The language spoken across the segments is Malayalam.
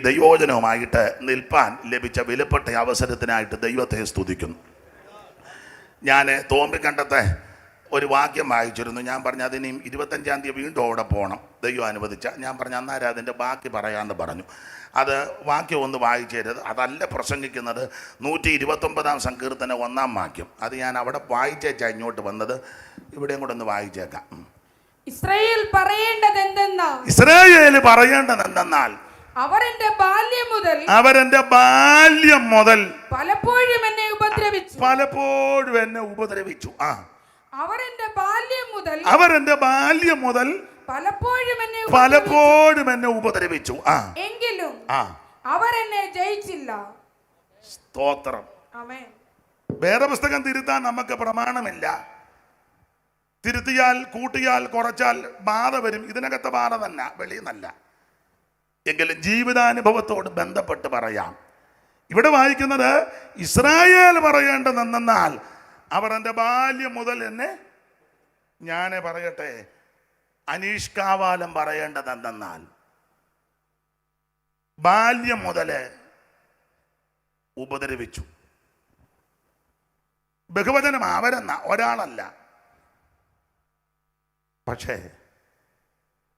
ദൈവോചനവുമായിട്ട് നിൽപ്പാൻ ലഭിച്ച വിലപ്പെട്ട അവസരത്തിനായിട്ട് ദൈവത്തെ സ്തുതിക്കുന്നു. ഞാൻ തോമ്പിക്കണ്ടത്തെ ഒരു വാക്യം വായിച്ചിരുന്നു. ഞാൻ പറഞ്ഞു അതിനെയും 25-ാം തീയതി വീണ്ടും അവിടെ പോകണം, ദൈവം അനുവദിച്ച. ഞാൻ പറഞ്ഞു അന്നേരം അതിൻ്റെ ബാക്കി പറയാമെന്ന് പറഞ്ഞു. അത് വാക്യം ഒന്ന് വായിച്ചേരത്. അതല്ല പ്രസംഗിക്കുന്നത് 129-ാം സങ്കീർത്തനം 1-ാം വാക്യം. അത് ഞാൻ അവിടെ വായിച്ചേച്ചാ ഇങ്ങോട്ട് വന്നത്. ഇവിടെയും കൂടെ ഒന്ന് വായിച്ചേക്കാം. ഇസ്രായേൽ പറയേണ്ടത് എന്തെന്നാൽ അവർ എന്റെ ബാല്യം മുതൽ പലപ്പോഴും എന്നെ ഉപദ്രവിച്ചു. അവർ എന്റെ ബാല്യം മുതൽ പലപ്പോഴും എന്നെ ഉപദ്രവിച്ചു. എങ്കിലും അവർ എന്നെ ജയിച്ചില്ല. സ്തോത്രം. ആമേൻ. വേദപുസ്തകം തിരുത്താൻ നമുക്ക് പ്രമാണമില്ല. തിരുത്തിയാൽ കൂട്ടിയാൽ കുറച്ചാൽ ബാധ വരും. ഇതിനകത്തെ ബാധ തന്നെ, വെളിയെന്നല്ല. എങ്കിലും ജീവിതാനുഭവത്തോട് ബന്ധപ്പെട്ട് പറയാം. ഇവിടെ വായിക്കുന്നത് ഇസ്രായേൽ പറയേണ്ടതെന്നാൽ അവർ എൻ്റെ ബാല്യം മുതൽ എന്നെ, ഞാൻ പറയട്ടെ, അനീഷ് കാവാലം പറയേണ്ടതെന്നാൽ ബാല്യം മുതൽ ഉപദ്രവിച്ചു. ബഹുവചനം അവരെന്ന ഒരാളല്ല, പക്ഷേ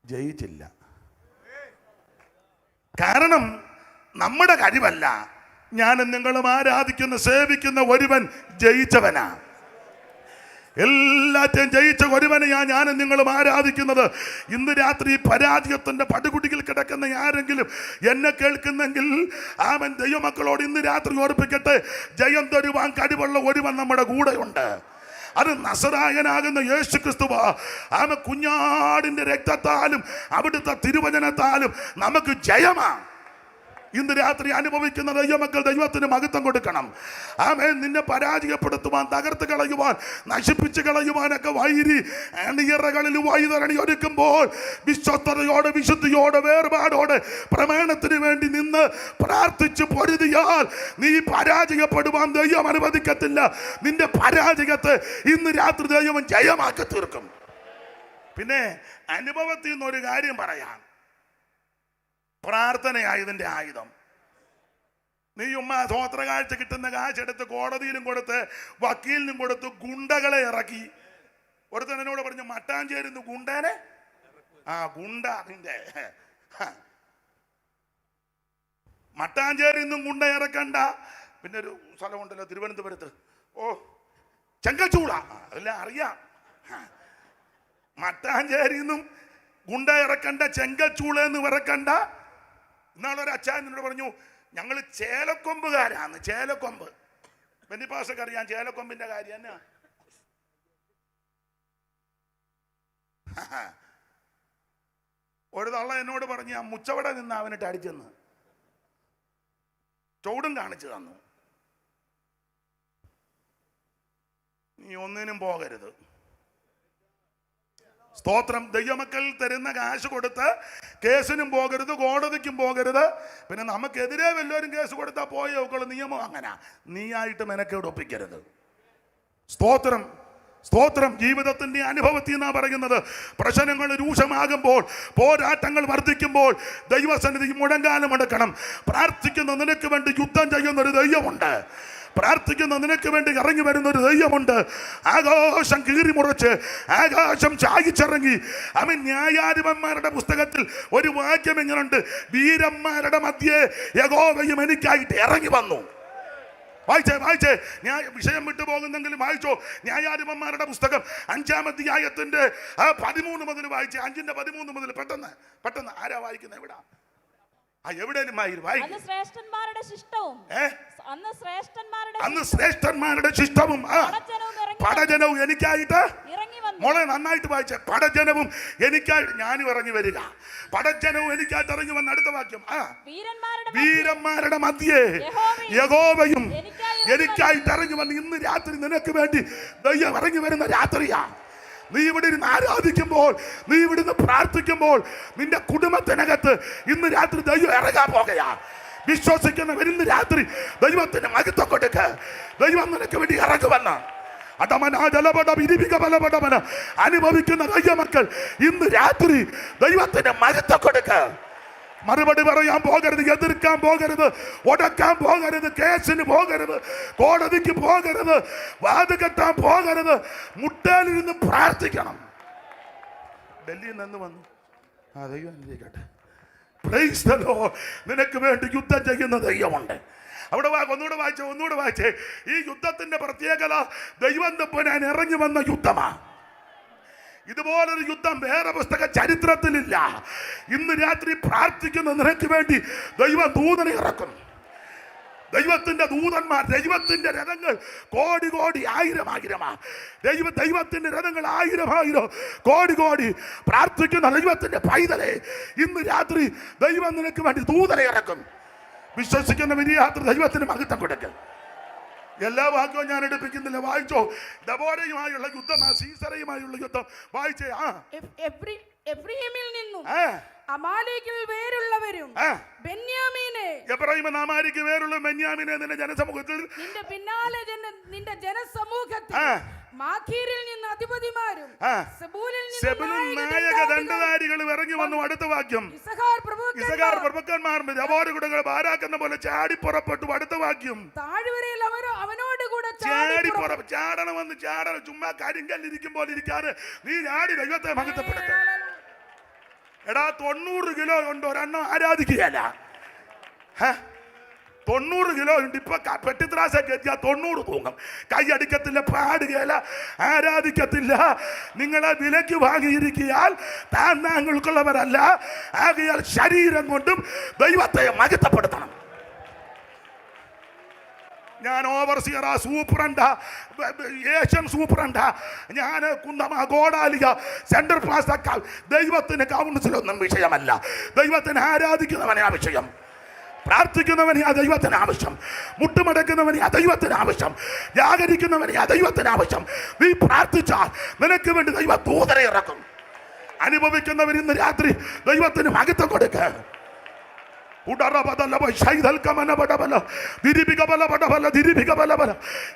ജയിച്ചില്ല. കാരണം നമ്മുടെ കഴിവല്ല. ഞാനും നിങ്ങളും ആരാധിക്കുന്ന സേവിക്കുന്ന ഒരുവൻ ജയിച്ചവനാ. എല്ലാറ്റെയും ജയിച്ച ഒരുവനെ ഞാനും നിങ്ങളും ആരാധിക്കുന്നത്. ഇന്ന് രാത്രി പരാജയത്തിന്റെ പടുകുടിയിൽ കിടക്കുന്ന ആരെങ്കിലും എന്നെ കേൾക്കുന്നെങ്കിൽ അവൻ ദൈവമക്കളോട് ഇന്ന് രാത്രി ഓർപ്പിക്കട്ടെ, ജയം തരുവാൻ കഴിവുള്ള ഒരുവൻ നമ്മുടെ കൂടെയുണ്ട്. അത് നസറായനാകുന്ന യേശു ക്രിസ്തുവാ. അവൻ കുഞ്ഞാടിന്റെ രക്തത്താലും അവിടുത്തെ തിരുവചനത്താലും നമുക്ക് ജയമാണ്. ഇന്ന് രാത്രി അനുഭവിക്കുന്ന ദൈവമക്കൾ ദൈവത്തിന് മഹത്വം കൊടുക്കണം. ആമേൻ. നിന്നെ പരാജയപ്പെടുത്തുവാൻ, തകർത്ത് കളയുവാൻ, നശിപ്പിച്ച് കളയുവാനൊക്കെ വൈരി അണിയറകളിൽ വൈതരണി ഒരുക്കുമ്പോൾ വിശ്വസ്തയോടെ, വിശുദ്ധിയോടെ, വേർപാടോടെ പ്രമാണത്തിന് വേണ്ടി നിന്ന് പ്രാർത്ഥിച്ച് പൊരുതിയാൽ നീ പരാജയപ്പെടുവാൻ ദൈവം അനുവദിക്കത്തില്ല. നിന്റെ പരാജയത്തെ ഇന്ന് രാത്രി ദൈവം ജയമാക്കി തീർക്കും. പിന്നെ അനുഭവത്തിൽ നിന്നൊരു കാര്യം പറയാം. പ്രാർത്ഥനയായതിൻ്റെ ആയുധം. നീ സ്വോത്ര കാഴ്ച കിട്ടുന്ന കാശെടുത്ത് കോടതിയിലും കൊടുത്ത് വക്കീലിനും കൊടുത്ത് ഗുണ്ടകളെ ഇറക്കി. ഒരുത്തൻ എന്നോട് പറഞ്ഞു, മട്ടാഞ്ചേരുന്നു ഗുണ്ടനെ. ഗുണ്ട നിന്റെ മട്ടാഞ്ചേരിന്നും ഗുണ്ട ഇറക്കണ്ട. പിന്നെ ഒരു സ്ഥലമുണ്ടല്ലോ തിരുവനന്തപുരത്ത്, ചെങ്കച്ചൂള, അതെല്ലാം അറിയാം. മട്ടാഞ്ചേരിന്നും ഗുണ്ട ഇറക്കണ്ട, ചെങ്കച്ചൂളെന്ന് ഇറക്കണ്ട. ഇന്നാളൊരു അച്ചായനോട് പറഞ്ഞു, ഞങ്ങൾ ചേലക്കൊമ്പുകാരാണ്. ചേലക്കൊമ്പ് പെന്തിപ്പാസൊക്കെ അറിയാം ചേലക്കൊമ്പിന്റെ കാര്യം എന്നാ. ഒരു തള്ള എന്നോട് പറഞ്ഞു, ആ മുച്ചവട നിന്ന് അവനിട്ട് അടിച്ചെന്ന് ചൂടും കാണിച്ചു തന്നു. നീ ഒന്നിനും പോകരുത്. സ്തോത്രം. ദൈവമക്കൾ തരുന്ന കാശ് കൊടുത്ത് കേസിനും പോകരുത്, കോടതിക്കും പോകരുത്. പിന്നെ നമുക്കെതിരെ വല്ലവരും കേസ് കൊടുത്താൽ പോയോക്കുള്ള നിയമം അങ്ങനെ. നീയായിട്ട് മെനക്കേട് ഒപ്പിക്കരുത്. സ്തോത്രം. സ്തോത്രം. ജീവിതത്തിന്റെ അനുഭവത്തിൽ നിന്നാ പറയുന്നത്. പ്രശ്നങ്ങൾ രൂക്ഷമാകുമ്പോൾ, പോരാട്ടങ്ങൾ വർദ്ധിക്കുമ്പോൾ ദൈവസന്നിധി മുഴങ്കാലം എടുക്കണം. പ്രാർത്ഥിക്കുന്ന നിനക്ക് വേണ്ടി യുദ്ധം ചെയ്യുന്നൊരു ദൈവമുണ്ട്. പ്രാർത്ഥിക്കുന്ന നിനക്ക് വേണ്ടി ഇറങ്ങി വരുന്ന ഒരു ദൈവമുണ്ട്. ആകാശം കീറിമുറിച്ച് ആകാശം ചായിച്ചിറങ്ങി. അവൻ ന്യായാധിപന്മാരുടെ പുസ്തകത്തിൽ ഒരു വാക്യം എങ്ങനെയുണ്ട്, വീരന്മാരുടെ മധ്യേ യഹോവയും എനിക്കായിട്ട് ഇറങ്ങി വന്നു. വായിച്ചേ ഞാൻ വിഷയം വിട്ടു പോകുന്നെങ്കിലും വായിച്ചോ. ന്യായാധിപന്മാരുടെ പുസ്തകം 5-ാം അധ്യായത്തിന്റെ 13 മുതൽ വായിച്ചേ. 5-ന്റെ 13 മുതൽ പെട്ടെന്ന് ആരാ വായിക്കുന്നത്? എവിടാ? എവിടെയും അന്ന് ശ്രേഷ്ഠന്മാരുടെ ശിഷ്ടവും പടജനവും എനിക്കായിട്ട്. മോളെ നന്നായിട്ട് വായിച്ച. പടജനവും എനിക്കായിട്ട് ഞാനും ഇറങ്ങി വരിക. പടജനവും എനിക്കായിട്ട് ഇറങ്ങി വന്ന അടുത്ത വാക്യം, വീരന്മാരുടെ മധ്യേ യഹോവയും എനിക്കായിട്ട് ഇറങ്ങി വന്ന്. ഇന്ന് രാത്രി നിനക്ക് വേണ്ടി ദൈവം ഇറങ്ങി വരുന്ന രാത്രിയാ. നീ ഇവിടെ ഇരുന്ന് ആരാധിക്കുമ്പോൾ, നീ ഇവിടുന്ന് പ്രാർത്ഥിക്കുമ്പോൾ നിന്റെ കുടുംബത്തിനകത്ത് ഇന്ന് രാത്രി ദൈവം ഇറങ്ങാൻ പോകുകയാ. വിശ്വസിക്കുന്നവർ ഇന്ന് രാത്രി ദൈവത്തിന് മഹത്വം കൊടുക്ക. ദൈവം നിനക്ക് വേണ്ടി ഇറങ്ങുവെന്ന് അനുഭവിക്കുന്ന ദൈവമക്കൾ ഇന്ന് രാത്രി ദൈവത്തിന് മഹത്വം കൊടുക്ക. മറുപടി പറയാൻ പോകരുത്, എതിർക്കാൻ പോകരുത്, ഉടക്കാൻ പോകരുത്, കേസിന് പോകരുത്, കോടതിക്ക് പോകരുത്, വാത് കെട്ടാൻ പോകരുത്. മുട്ടയിലിരുന്ന് പ്രാർത്ഥിക്കണം. ഡൽഹിയിൽ നിന്ന് വന്നു, ദൈവം അനുഗ്രഹിക്കട്ടെ. Price the Lord. നിനക്ക് വേണ്ടി യുദ്ധം ചെയ്യുന്ന ദൈവമുണ്ട്. അവിടെ ഒന്നുകൂടെ വായിച്ചേ. ഈ യുദ്ധത്തിന്റെ പ്രത്യേകത ദൈവം തമ്പുരാൻ ഇറങ്ങി വന്ന യുദ്ധമാണ്. ഇതുപോലൊരു യുദ്ധം വേറെ പുസ്തക ചരിത്രത്തിലില്ല. ഇന്ന് രാത്രി പ്രാർത്ഥിക്കുന്ന നിനക്ക് വേണ്ടി ദൈവം ദൂതനെ ഇറക്കുന്നു. ദൈവത്തിന്റെ ദൂതന്മാർ, ദൈവത്തിന്റെ രഥങ്ങൾ കോടി കോടി ആയിരമാ. ദൈവത്തിന്റെ രഥങ്ങൾ ആയിരം കോടി പ്രാർത്ഥിക്കുന്ന ദൈവത്തിന്റെ പൈതലെ, ഇന്ന് രാത്രി ദൈവം നിനക്ക് വേണ്ടി ദൂതനെ ഇറക്കും. വിശ്വസിക്കുന്ന വലിയ യാത്ര ദൈവത്തിന് മഹത്വം കൊടുക്കും. എല്ലാ വാക്യവും ഞാൻ എടുപ്പിക്കുന്നില്ല. വായിച്ചോ. ദബോരയുമായുള്ള യുദ്ധം, സീസറയുമായുള്ള യുദ്ധം വായിച്ചേ. എഫ്രയീമിൽ നിന്നും അമാലേക്കിൽ വേരുള്ളവരും ബെന്യാമീനെ, എഫ്രയീം അമാലേക്ക് വേരുള്ള ബെന്യാമീനെ നിന്റെ ജനസമൂഹത്തിൽ, നിന്റെ പിന്നാലെ നിന്റെ ജനസമൂഹത്തിൽ മാഖീരിൽ നിന്ന് അധിപതിമാരും സെബൂലൂൻ നായക ദണ്ഡധാരികൾ ഇറങ്ങി വന്നു. അടുത്ത വാക്യം. ഇസഖാർ പ്രഭുക്കന്മാർ ദബോരകുടകൾ ബാരാക്കുന്ന പോലെ ചാടി പുറപ്പെട്ടു. അടുത്ത വാക്യം. താഴ്വരയിൽ അവനോട് കൂടെ ചാടണമെന്ന് ചാടണം. ചുമ്മാ കരിങ്കല്ലിരിക്കും പോലെ ഇരിക്കാതെ നീ ചാടി ദൈവത്തെ മഹത്വപ്പെടുത്തും. എടാ 90 കിലോ കൊണ്ട് ഒരെണ്ണം ആരാധിക്കുകയല്ല. 90 കിലോ ഉണ്ട്. ഇപ്പൊ പെട്ടിത്രാസൊക്കെ എത്തിയാൽ 90 തൂങ്ങും. കൈയടിക്കത്തില്ല, പാടുകയല്ല, ആരാധിക്കത്തില്ല. നിങ്ങളെ വിലയ്ക്ക് വാങ്ങിയിരിക്കിയാൽ താങ്ങൾക്കുള്ളവരല്ല. ആകയാൽ ശരീരം കൊണ്ടും ദൈവത്തെ മഹത്വപ്പെടുത്തണം. ഞാൻ ഓവർസിയറാ, സൂപ്രണ്ടാ, ഏഷ്യൻ സൂപ്രണ്ടാ, ഞാൻ കുന്തമ, ഗോഡാലിക, സെൻട്രൽ ക്ലാസ്, ദൈവത്തിന് കൗൺസിലൊന്നും വിഷയമല്ല. ദൈവത്തിന് ആരാധിക്കുന്നവനെ ആ വിഷയം, പ്രാർത്ഥിക്കുന്നവനെ ആ ദൈവത്തിന് ആവശ്യം, മുട്ടുമടക്കുന്നവനെ ആ ദൈവത്തിന് ആവശ്യം, ജാഗരിക്കുന്നവനെ ആ ദൈവത്തിന് ആവശ്യം. നീ പ്രാർത്ഥിച്ചാൽ നിനക്ക് വേണ്ടി ദൈവ ദൂതരെ ഇറക്കും. അനുഭവിക്കുന്നവർ ഇന്ന് രാത്രി ദൈവത്തിന് മഹത്വം കൊടുക്കുക.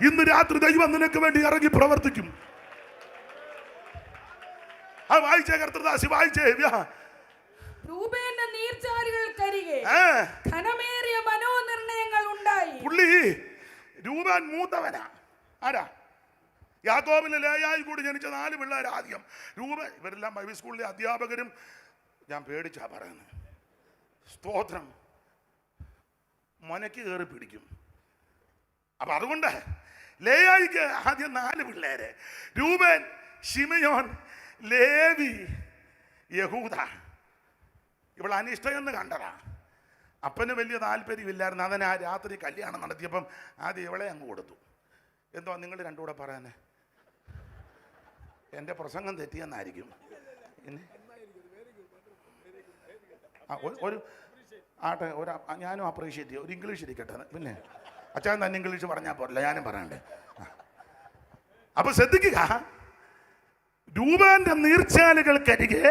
ഇന്ന് രാത്രി ദൈവം നിനക്ക് വേണ്ടി ഇറങ്ങി പ്രവർത്തിക്കും. വായിച്ചേ കർത്തൃദാസി, വായിച്ചേ. മനോനിർണയങ്ങൾ ഉണ്ടായി. പുള്ളി രൂപൻ മൂത്തവനാ. ആരാ? യാക്കോബിലെ ലേയായി കൂടി ജനിച്ച 4 പിള്ളേർ. ആദ്യം രൂപൻ. ഇവരെല്ലാം ബൈബിൾ സ്കൂളിലെ അധ്യാപകരും. ഞാൻ പേടിച്ചാ പറയുന്നത്. സ്തോത്രം. മനക്ക് കയറി പിടിക്കും. അപ്പൊ അതുകൊണ്ട് ലേയായിക്ക് ആദ്യം 4 പിള്ളേര്. രൂപൻ, ശിമയോൻ, ലേവി, യഹൂദ. ഇവൾ അനിഷ്ടയെന്ന് കണ്ടതാ. അപ്പന് വലിയ താല്പര്യമില്ലായിരുന്നു. അതിന് ആ രാത്രി കല്യാണം നടത്തിയപ്പം ആദ്യം ഇവളെ അങ്ങ് കൊടുത്തു. എന്തോ നിങ്ങൾ രണ്ടും കൂടെ പറയാനേ? എൻ്റെ പ്രസംഗം തെറ്റിയെന്നായിരിക്കും. ഒരു ആട്ടെ, ഞാനും അപ്രീഷിയേറ്റ് ചെയ്യും. ഒരു ഇംഗ്ലീഷ് ഇരിക്കട്ടെ. പിന്നെ അച്ഛൻ തന്നെ ഇംഗ്ലീഷ് പറഞ്ഞാൽ പോരല്ല, ഞാനും പറയണ്ടേ. അപ്പൊ ശ്രദ്ധിക്കുക. രൂപന്റെ നീർച്ചാലുകൾക്കരികെ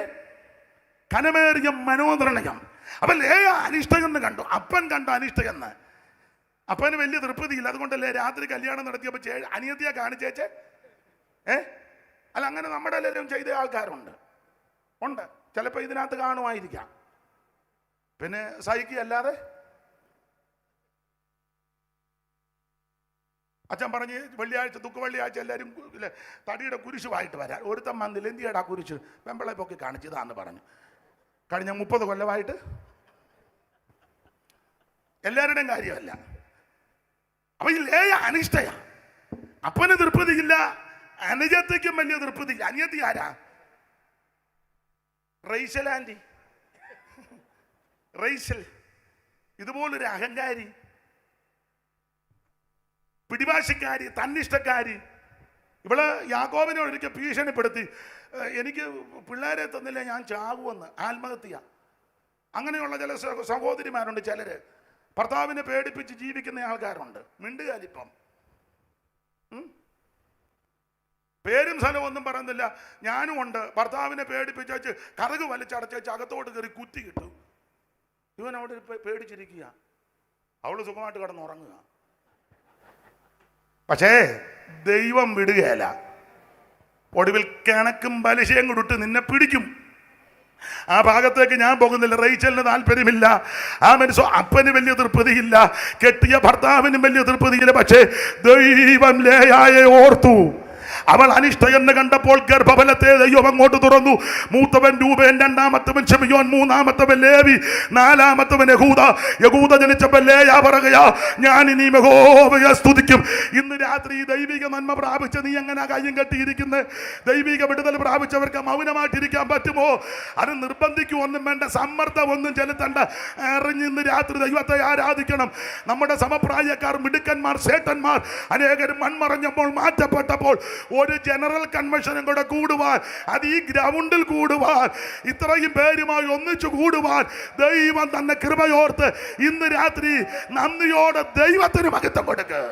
കനമേറിയ മനോനിർണയം. അപ്പൊ ലേയ അനിഷ്ടയെന്ന് കണ്ടു. അപ്പൻ കണ്ടു അനിഷ്ടയെന്ന്. അപ്പന് വലിയ തൃപ്തിയില്ല. അതുകൊണ്ടല്ലേ രാത്രി കല്യാണം നടത്തിയപ്പോ അനിയത്തിയെ കാണിച്ചേച്ചേ. അല്ല, അങ്ങനെ നമ്മുടെ എല്ലാവരും ചെയ്ത ആൾക്കാരുണ്ട്. ചിലപ്പോ ഇതിനകത്ത് കാണുമായിരിക്കാം. പിന്നെ സഹിക്കുകയല്ലാതെ അച്ഛൻ പറഞ്ഞ് വെള്ളിയാഴ്ച, ദുഃഖ വെള്ളിയാഴ്ച എല്ലാവരും തടിയുടെ കുരിശുമായിട്ട് വരാൻ. ഒരുത്തം വന്നില്ല. എന്തിയാടാ കുരിശ്? പെമ്പളെ പൊക്കി കാണിച്ചതാന്ന് പറഞ്ഞു. കഴിഞ്ഞ 30 കൊല്ലമായിട്ട് എല്ലാവരുടെയും കാര്യമല്ല. അപ്പൊ ഈ ലേയ അനിഷ്ടയാ. അപ്പന് തൃപ്തിയില്ല, അനുജത്തിക്കും വലിയ തൃപ്തിയില്ല. അനിയത്തി ആരാ? റൈസൽ ആൻറ്റി. റൈസൽ ഇതുപോലൊരു അഹങ്കാരി, പിടിവാശിക്കാരി, തന്നിഷ്ടക്കാരി. ഇവള് യാക്കോബിനെ ഒരിക്കൽ ഭീഷണിപ്പെടുത്തി, എനിക്ക് പിള്ളേരെ തന്നില്ല ഞാൻ ചാകുമെന്ന്. ആത്മഹത്യ. അങ്ങനെയുള്ള ചില സഹോദരിമാരുണ്ട്. ചിലര് ഭർത്താവിനെ പേടിപ്പിച്ച് ജീവിക്കുന്ന ആൾക്കാരുണ്ട്. മിണ്ടുകാലിപ്പം. പേരും സ്ഥലവും ഒന്നും പറയുന്നില്ല. ഞാനും ഉണ്ട്. ഭർത്താവിനെ പേടിപ്പിച്ചു കറുക് വലിച്ചടച്ചു അകത്തോട്ട് കയറി കുത്തി കിട്ടും. ഇവൻ അവിടെ പേടിച്ചിരിക്കുക. അവള് സുഖമായിട്ട് കിടന്നുറങ്ങുക. പക്ഷേ ദൈവം വിടുകയല്ല. ഒടുവിൽ കണക്കും പലിശയും കൊടുത്ത് നിന്നെ പിടിക്കും. ആ ഭാഗത്തേക്ക് ഞാൻ പോകുന്നില്ല. റേച്ചലിന് താല്പര്യമില്ല. ആ മനുഷ്യ അപ്പന് വലിയ തൃപ്തിയില്ല, കെട്ടിയ ഭർത്താവിനും വലിയ തൃപ്തിയില്ല. പക്ഷേ ദൈവം ലേയായെ ഓർത്തു. അവൾ അനിഷ്ട എന്ന് കണ്ടപ്പോൾ ഗർഭഫലത്തെ ദൈവം അങ്ങോട്ട് തുറന്നു. മൂത്തവൻ രൂപേൻ, രണ്ടാമത്തവൻ ശിമിയോൻ, മൂന്നാമത്തവൻ ലേവി, നാലാമത്തവൻ യഹൂദ. യഹൂദ ജനിച്ചപ്പോൾ ലേയാ പറയുകയാ, ഞാൻ ഇനി യഹോവയെ സ്തുതിക്കും. ഇന്ന് രാത്രി ദൈവിക നന്മ പ്രാപിച്ച നീ എങ്ങനെ കയ്യും കെട്ടിയിരിക്കുന്നത്? ദൈവിക വിടുതൽ പ്രാപിച്ചവർക്ക് മൗനമായിട്ടിരിക്കാൻ പറ്റുമോ? അത് നിർബന്ധിക്കുമൊന്നും വേണ്ട, സമ്മർദ്ദം ഒന്നും ചെലുത്തണ്ട. ഇന്ന് രാത്രി ദൈവത്തെ ആരാധിക്കണം. നമ്മുടെ സമപ്രായക്കാർ, മിടുക്കന്മാർ, സേട്ടന്മാർ അനേകരും മൺമറഞ്ഞപ്പോൾ, മാറ്റപ്പെട്ടപ്പോൾ ഒരു ജനറൽ കൺവെൻഷനും കൂടെ കൂടുവാൻ, അത് ഈ ഗ്രൗണ്ടിൽ കൂടുവാൻ, ഇത്രയും പേരുമായി ഒന്നിച്ചു കൂടുവാൻ ദൈവം തന്നെ കൃപയോർത്ത് ഇന്ന് രാത്രി നന്ദിയോടെ ദൈവത്തിന് മഹത്വം കൊടുക്കുക.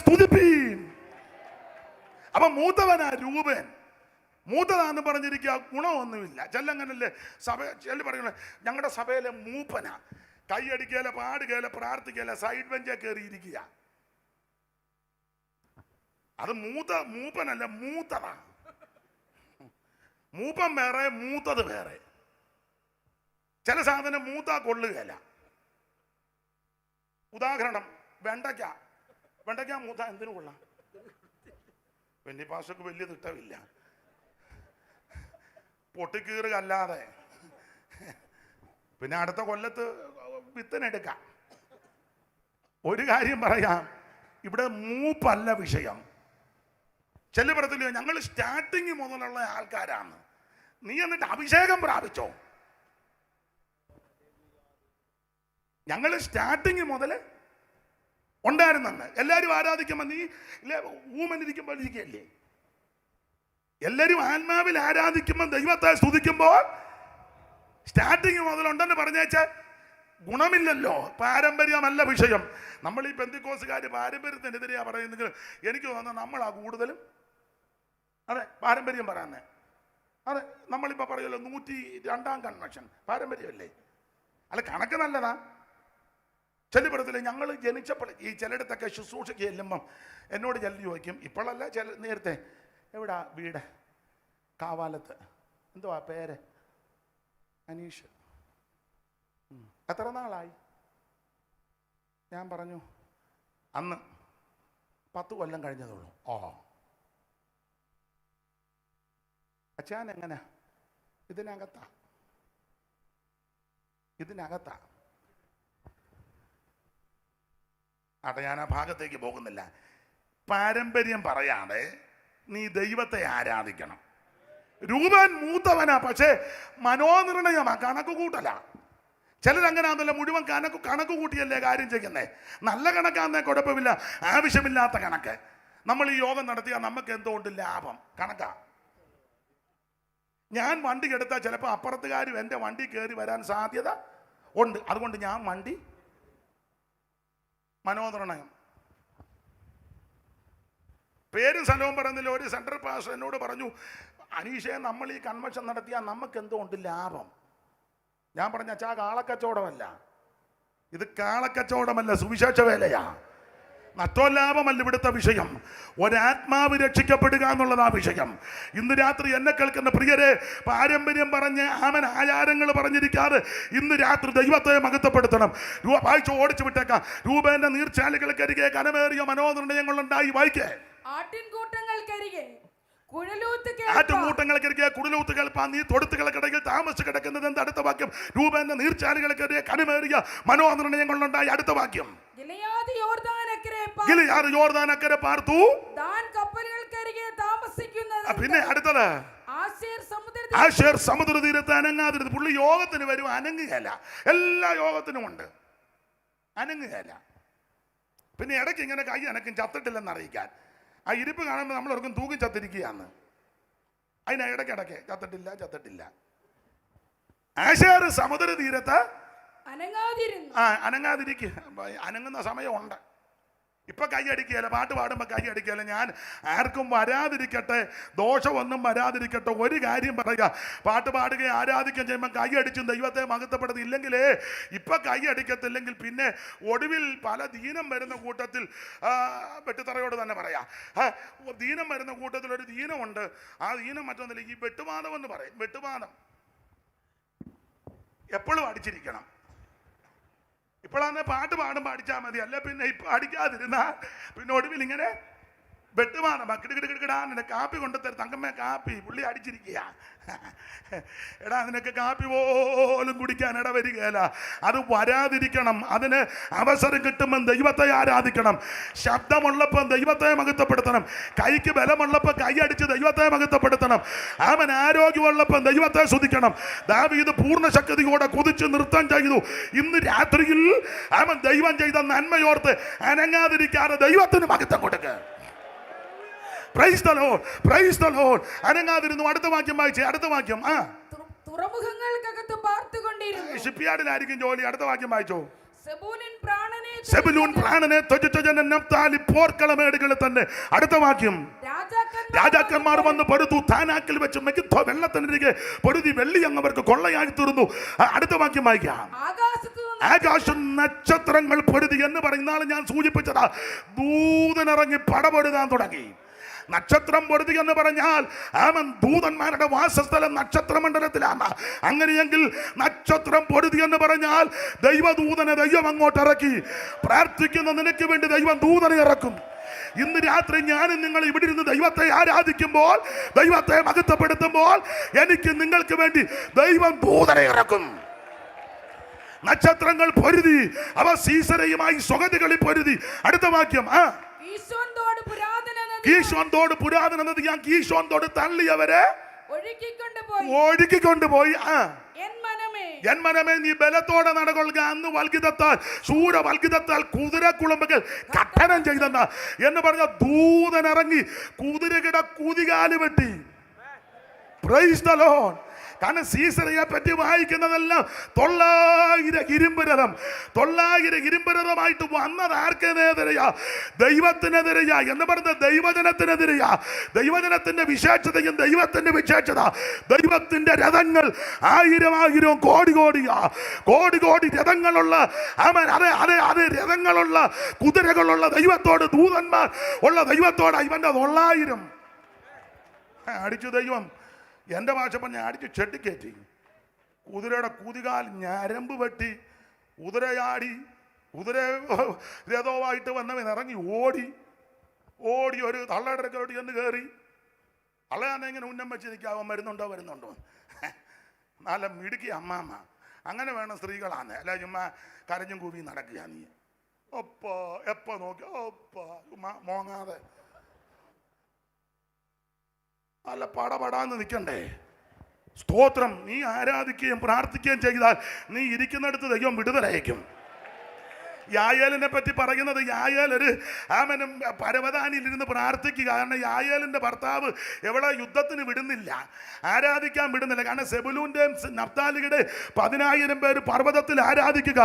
സ്തുതിപ്പീൻ. അപ്പൊ മൂത്തവനാ രൂപൻ. മൂത്തതാന്ന് പറഞ്ഞിരിക്കുക, ഗുണമൊന്നുമില്ല. ചെല്ലങ്ങനല്ലേ സഭ ചെല്ലു പറയണ, ഞങ്ങളുടെ സഭയിലെ മൂപ്പനാ. കൈയടിക്കല, പാടുകയില, പ്രാർത്ഥിക്കല, സൈഡ് ബെഞ്ചേ കയറിയിരിക്കുക. അത് മൂപ്പനല്ല, മൂത്തതാ. മൂപ്പൻ വേറെ, മൂത്തത് വേറെ. ചില സാധനം മൂത്താ കൊള്ളുകയില്ല. ഉദാഹരണം, വെണ്ടയ്ക്ക മൂത്ത എന്തിനു കൊള്ളാം? വെന്നിപ്പാശക്ക് വലിയ തിട്ടമില്ല, പൊട്ടിക്കീറുകല്ലാതെ. പിന്നെ അടുത്ത കൊല്ലത്ത് വിത്തിനെടുക്കാം. ഒരു കാര്യം പറയാം, ഇവിടെ മൂപ്പല്ല വിഷയം. ചെല്ലുപുറത്തില്ല, ഞങ്ങൾ സ്റ്റാർട്ടിങ് മുതലുള്ള ആൾക്കാരാണ്. നീ എന്നിട്ട് അഭിഷേകം പ്രാപിച്ചോ? ഞങ്ങൾ സ്റ്റാർട്ടിങ് മുതൽ ഉണ്ടായിരുന്നെന്ന്. എല്ലാവരും ആരാധിക്കുമ്പോൾ നീ ഊമനിരിക്കുമ്പോൾ ഇരിക്കുകയല്ലേ? എല്ലാവരും ആത്മാവിൽ ആരാധിക്കുമ്പോൾ, ദൈവത്തെ സ്തുതിക്കുമ്പോൾ സ്റ്റാർട്ടിങ് മുതലുണ്ടെന്ന് പറഞ്ഞേച്ചാൽ ഗുണമില്ലല്ലോ. പാരമ്പര്യമല്ല വിഷയം. നമ്മൾ ഈ പെന്തിക്കോസുകാർ പാരമ്പര്യത്തിനെതിരെയാണ് പറയുന്നെങ്കിൽ എനിക്ക് തോന്നുന്നത് നമ്മളാ കൂടുതലും. അതെ, പാരമ്പര്യം പറയാന്നേ. അതെ, നമ്മളിപ്പോൾ പറയുമല്ലോ 102-ാം കൺവെൻഷൻ പാരമ്പര്യമല്ലേ? അല്ല, കണക്ക് നല്ലതാ. ചെല്ലുപുറത്തില്ല, ഞങ്ങൾ ജനിച്ചപ്പോൾ ഈ ചിലയിടത്തൊക്കെ ശുശ്രൂഷയ്ക്ക് ചെല്ലുമ്പം എന്നോട് ചെല്ലു ചോദിക്കും, ഇപ്പോഴല്ല, നേരത്തെ, എവിടാ വീട്? കാവാലത്ത്. എന്തുവാ പേര്? അനീഷ്. എത്ര നാളായി? ഞാൻ പറഞ്ഞു അന്ന് 10 കൊല്ലം കഴിഞ്ഞതുള്ളൂ. ഓ, അച്ഛൻ എങ്ങനെ? ഇതിനകത്താ. ആട്ടെ, ഞാൻ ആ ഭാഗത്തേക്ക് പോകുന്നില്ല. പാരമ്പര്യം പറയാതെ നീ ദൈവത്തെ ആരാധിക്കണം. രൂപൻ മൂത്തവനാ, പക്ഷേ മനോനിർണയമാ, കണക്ക് കൂട്ടല. ചിലരങ്ങനാന്നല്ല, മുഴുവൻ കണക്ക് കൂട്ടിയല്ലേ കാര്യം ചെയ്യുന്നേ. നല്ല കണക്കാന്നേ കുഴപ്പമില്ല, ആവശ്യമില്ലാത്ത കണക്ക്. നമ്മൾ ഈ യോഗം നടത്തിയാൽ നമുക്ക് എന്തുകൊണ്ട് ലാഭം? കണക്കാ. ഞാൻ വണ്ടി എടുത്താൽ ചിലപ്പോൾ അപ്പുറത്തുകാരും എൻ്റെ വണ്ടി കയറി വരാൻ സാധ്യത ഉണ്ട്. അതുകൊണ്ട് ഞാൻ വണ്ടി മനോനിർണയം. പേരും സ്ഥലവും പറയുന്നില്ല. ഒരു സെൻട്രൽ പാസ്റ്റർ എന്നോട് പറഞ്ഞു, അനീഷേ, നമ്മൾ ഈ കൺവെൻഷൻ നടത്തിയാൽ നമുക്ക് എന്തുകൊണ്ട് ലാഭം? ഞാൻ പറഞ്ഞ, അച്ഛാ, കാളക്കച്ചവടമല്ല ഇത്, കാളക്കച്ചവടമല്ല, സുവിശേഷ വേലയാ. നഷ്ടോലാഭമല്ല ഇവിടുത്തെ വിഷയം. ഒരാത്മാവ് രക്ഷിക്കപ്പെടുക എന്നുള്ളതാ വിഷയം. ഇന്ന് രാത്രി എന്നെ കേൾക്കുന്ന പ്രിയരെ, പാരമ്പര്യം പറഞ്ഞ് അവൻ ആചാരങ്ങൾ പറഞ്ഞിരിക്കാതെ ഇന്ന് രാത്രി ദൈവത്തെ മഹത്വപ്പെടുത്തണം. വായിച്ച് ഓടിച്ചു വിട്ടേക്കാം. രൂപേന്റെ നീർച്ചാലുകൾക്കരികെ കനമേറിയ മനോനിർണയങ്ങളുണ്ടായി. വായിക്കേ. ആട്ടിൻകൂട്ടങ്ങൾക്കരികെ കുടലൂത്ത് കേൾപ്പാൻ നീ തൊടുത്തുകൾക്കിടയിൽ താമസിച്ച് കിടക്കുന്നത് എന്ത്? അടുത്ത വാക്യം. രൂപേന്റെ നീർച്ചാലുകൾക്കെതിരെ കനമേറിയ മനോനിർണയങ്ങളുണ്ടായി. അടുത്ത വാക്യം. ഗിലെയാദ് യോർദാനക്കരെ പാർത്തു. പിന്നെ അടുത്തത് ആശേർ സമുദ്ര തീരത്ത് അനങ്ങാതിരുന്നു. പുള്ളി യോഗത്തിന് വരും, അനങ്ങുകയല്ല. എല്ലാ യോഗത്തിനും ഉണ്ട്, അനങ്ങുകയല്ല. പിന്നെ ഇടയ്ക്ക് ഇങ്ങനെ കൈ അനക്കും, ചത്തിട്ടില്ലെന്ന് അറിയിക്കാൻ. ആ ഇരിപ്പ് കാണുമ്പോൾ നമ്മളോർക്കും തൂക്കി ചത്തിരിക്കുകയാണ്. അതിന് ഇടയ്ക്കിടയ്ക്ക് ചത്തിട്ടില്ല. ആശേർ സമുദ്ര തീരത്ത് അനങ്ങാതിരിക്കുക. അനങ്ങുന്ന സമയമുണ്ട്. ഇപ്പൊ കൈ അടിക്കുകയല്ല, പാട്ട് പാടുമ്പോൾ കൈ അടിക്കുകയല്ല. ഞാൻ ആർക്കും വരാതിരിക്കട്ടെ, ദോഷമൊന്നും വരാതിരിക്കട്ടെ, ഒരു കാര്യം പറയുക, പാട്ട് പാടുകയും ആരാധിക്കുകയും ചെയ്യുമ്പോൾ കൈ അടിച്ചും ദൈവത്തെ മഹത്വപ്പെടുത്തിയില്ലെങ്കിലേ, ഇപ്പൊ കൈ അടിക്കത്തില്ലെങ്കിൽ പിന്നെ ഒടുവിൽ പല ദീനം വരുന്ന കൂട്ടത്തിൽ, വെട്ടുതറയോട് തന്നെ പറയാം, ദീനം വരുന്ന കൂട്ടത്തിൽ ഒരു ദീനമുണ്ട്. ആ ദീനം മറ്റൊന്നില്ല, ഈ വെട്ടുവാദം എന്ന് പറയും. വെട്ടുവാദം എപ്പോഴും അടിച്ചിരിക്കണം. ഇപ്പോഴാണ് പാട്ട് പാടുമ്പോൾ അടിച്ചാൽ മതി, അല്ല പിന്നെ ഇപ്പൊ അടിക്കാതിരുന്ന പിന്നെ ഒടുവിൽ ഇങ്ങനെ വെട്ടുവാദം. കിടുകിടുകിടാ കാപ്പി കൊണ്ടുതരും, തങ്കമ്മ കാപ്പി, പുള്ളി അടിച്ചിരിക്കുക. എടാ നിനക്ക് കാപ്പി പോലും കുടിക്കാൻ ഇട വരികയില്ല. അത് വരാതിരിക്കണം. അതിന് അവസരം കിട്ടുമ്പോൾ ദൈവത്തെ ആരാധിക്കണം. ശബ്ദമുള്ളപ്പം ദൈവത്തെ മഹത്വപ്പെടുത്തണം. കൈക്ക് ബലമുള്ളപ്പോൾ കൈ അടിച്ച് ദൈവത്തെ മഹത്വപ്പെടുത്തണം. അവൻ ആരോഗ്യമുള്ളപ്പം ദൈവത്തെ സ്തുതിക്കണം. ദാവീദ് പൂർണ്ണ ശക്തിയോടെ കുതിച്ച് നൃത്തം ചെയ്തു. ഇന്ന് രാത്രിയിൽ അവൻ ദൈവം ചെയ്ത നന്മയോർത്ത് അനങ്ങാതിരിക്കാതെ ദൈവത്തിന് മഹത്വം കൊടുക്കുക. Praise the Lord, praise the Lord. അനങ്ങാതിരുന്നു. അടുത്ത വാക്യം വായിച്ചേ, അടുത്ത വാക്യം. തുറമുഖങ്ങൾക്കകത്ത് പാർത്തുകൊണ്ടിരുന്നു. ഷിപ്പ്യാർഡിലായിരിക്കും ജോലി. അടുത്ത വാക്യം വായിച്ചോ. സെബൂലൂൻ പ്രാണനെ ത്യജിച്ച ജനം നഫ്താലി പോർക്കളമേടുകളിൽ തന്നെ. അടുത്ത വാക്യം. രാജാക്കന്മാർ വന്ന് പൊരുതു, താനാക്കിൽ വെച്ച് മെഗിദ്ദോ വെള്ളത്തിനരികെ പൊരുതി, വെള്ളി അങ്ങവർക്ക് കൊള്ളയായി തീർന്നു. അടുത്ത വാക്യം വായിക്കാം. ആകാശം നക്ഷത്രങ്ങൾ പൊരുതി എന്ന് പറയുന്ന ഞാൻ സൂചിപ്പിച്ചതാ. ദൂതനിറങ്ങി പടപൊരുതാൻ തുടങ്ങി. നക്ഷത്രം പൊരുതി എന്ന് പറഞ്ഞാൽ അവൻ ദൂതന്മാരുടെ വാസസ്ഥലം നക്ഷത്രമണ്ഡലത്തിലാണ്. അങ്ങനെയെങ്കിൽ നക്ഷത്രം പൊരുതി എന്ന് പറഞ്ഞാൽ ദൈവദൂതനെ ദൈവം അങ്ങോട്ട് ഇറക്കി. പ്രാർത്ഥിക്കുന്ന നിനക്ക് വേണ്ടി ദൈവം ദൂതനെ ഇറക്കും. ഇന്ന് രാത്രി ഞാനും നിങ്ങൾ ഇവിടെ ഇരുന്ന് ദൈവത്തെ ആരാധിക്കുമ്പോൾ, ദൈവത്തെ മഹത്വപ്പെടുത്തുമ്പോൾ, എനിക്ക് നിങ്ങൾക്ക് വേണ്ടി ദൈവം ദൂതനെ ഇറക്കും. നക്ഷത്രങ്ങൾ പൊരുതി, അവ സീസരയുമായി സ്വഗതികളിൽ പൊരുതി. അടുത്ത വാക്യം. കീശോൻ തോട് പുരാതന നദി, ഞാൻ കീശോൻ തോട് തള്ളിയവരെ ഒഴുക്കിക്കൊണ്ടുപോയി. എൻ മനമേ നീ ബലത്തോടെ നടകൊള്ളുക. അന്ന് വൽകിതത്താൽ, ശൂര വൽകിതത്താൽ കുതിര കുളമ്പുകൾ കട്ടനം ചെയ്തെന്ന എന്ന് പറഞ്ഞ ദൂതനിറങ്ങി കുതിരകിട കുതികാല് വെട്ടി. Price the Lord. കാരണം സീസറയെ പറ്റി വായിക്കുന്നതെല്ലാം 900 ഇരുമ്പ് രഥം. 900 ഇരുമ്പ് രഥമായിട്ട് വന്നത് ആർക്കെതിരെയാ? ദൈവത്തിനെതിരെയാ. എന്ന് പറഞ്ഞ ദൈവജനത്തിനെതിരെയാ. ദൈവജനത്തിന്റെ വിശേഷതയും ദൈവത്തിന്റെ വിശേഷത. ദൈവത്തിന്റെ രഥങ്ങൾ 1000 കോടിയാ. കോടി രഥങ്ങളുള്ള അവൻ, അതെ രഥങ്ങളുള്ള കുതിരകളുള്ള ദൈവത്തോട്, ദൂതന്മാർ ഉള്ള ദൈവത്തോട് ഇവന്റെ 900 അടിച്ചു ദൈവം. എൻ്റെ ഭാഷ പറഞ്ഞ അടിച്ച് ചെട്ടിക്കയറ്റി. കുതിരയുടെ കുതികാൽ ഞരമ്പ് വെട്ടി. കുതിരയാടി. കുതിര രഥവുമായിട്ട് വന്നവൻ ഇറങ്ങി ഓടി ഒരു തള്ളയിടക്കോട്ട് എന്ന് കയറി. തള്ളയാന്നെ ഇങ്ങനെ ഉന്നം വെച്ച് നിൽക്കുക. അവൻ വരുന്നുണ്ടോ. നല്ല മിടുക്കി അമ്മാമ്മ. അങ്ങനെ വേണം സ്ത്രീകളാണ്. അല്ല ചുമ്മാ കരഞ്ഞും കൂവി നടക്കുക. നീ എപ്പോ നോക്കി മോങ്ങാതെ അല്ല പടപടാന്ന് നിൽക്കണ്ടേ. സ്തോത്രം. നീ ആരാധിക്കുകയും പ്രാർത്ഥിക്കുകയും ചെയ്താൽ നീ ഇരിക്കുന്നിടത്ത് ദൈവം വിടുതലയക്കും. യായേലിനെ പറ്റി പറയുന്നത്, യായേൽ ഒരു പരവതാനിയിലിരുന്ന് പ്രാർത്ഥിക്കുക. കാരണം യായേലിന്റെ ഭർത്താവ് എവിടെ യുദ്ധത്തിന് വിടുന്നില്ല, ആരാധിക്കാൻ വിടുന്നില്ല. കാരണം സെബുലൂന്റെയും നഫ്താലിയുടെ 10,000 പേര് പർവ്വതത്തിൽ ആരാധിക്കുക.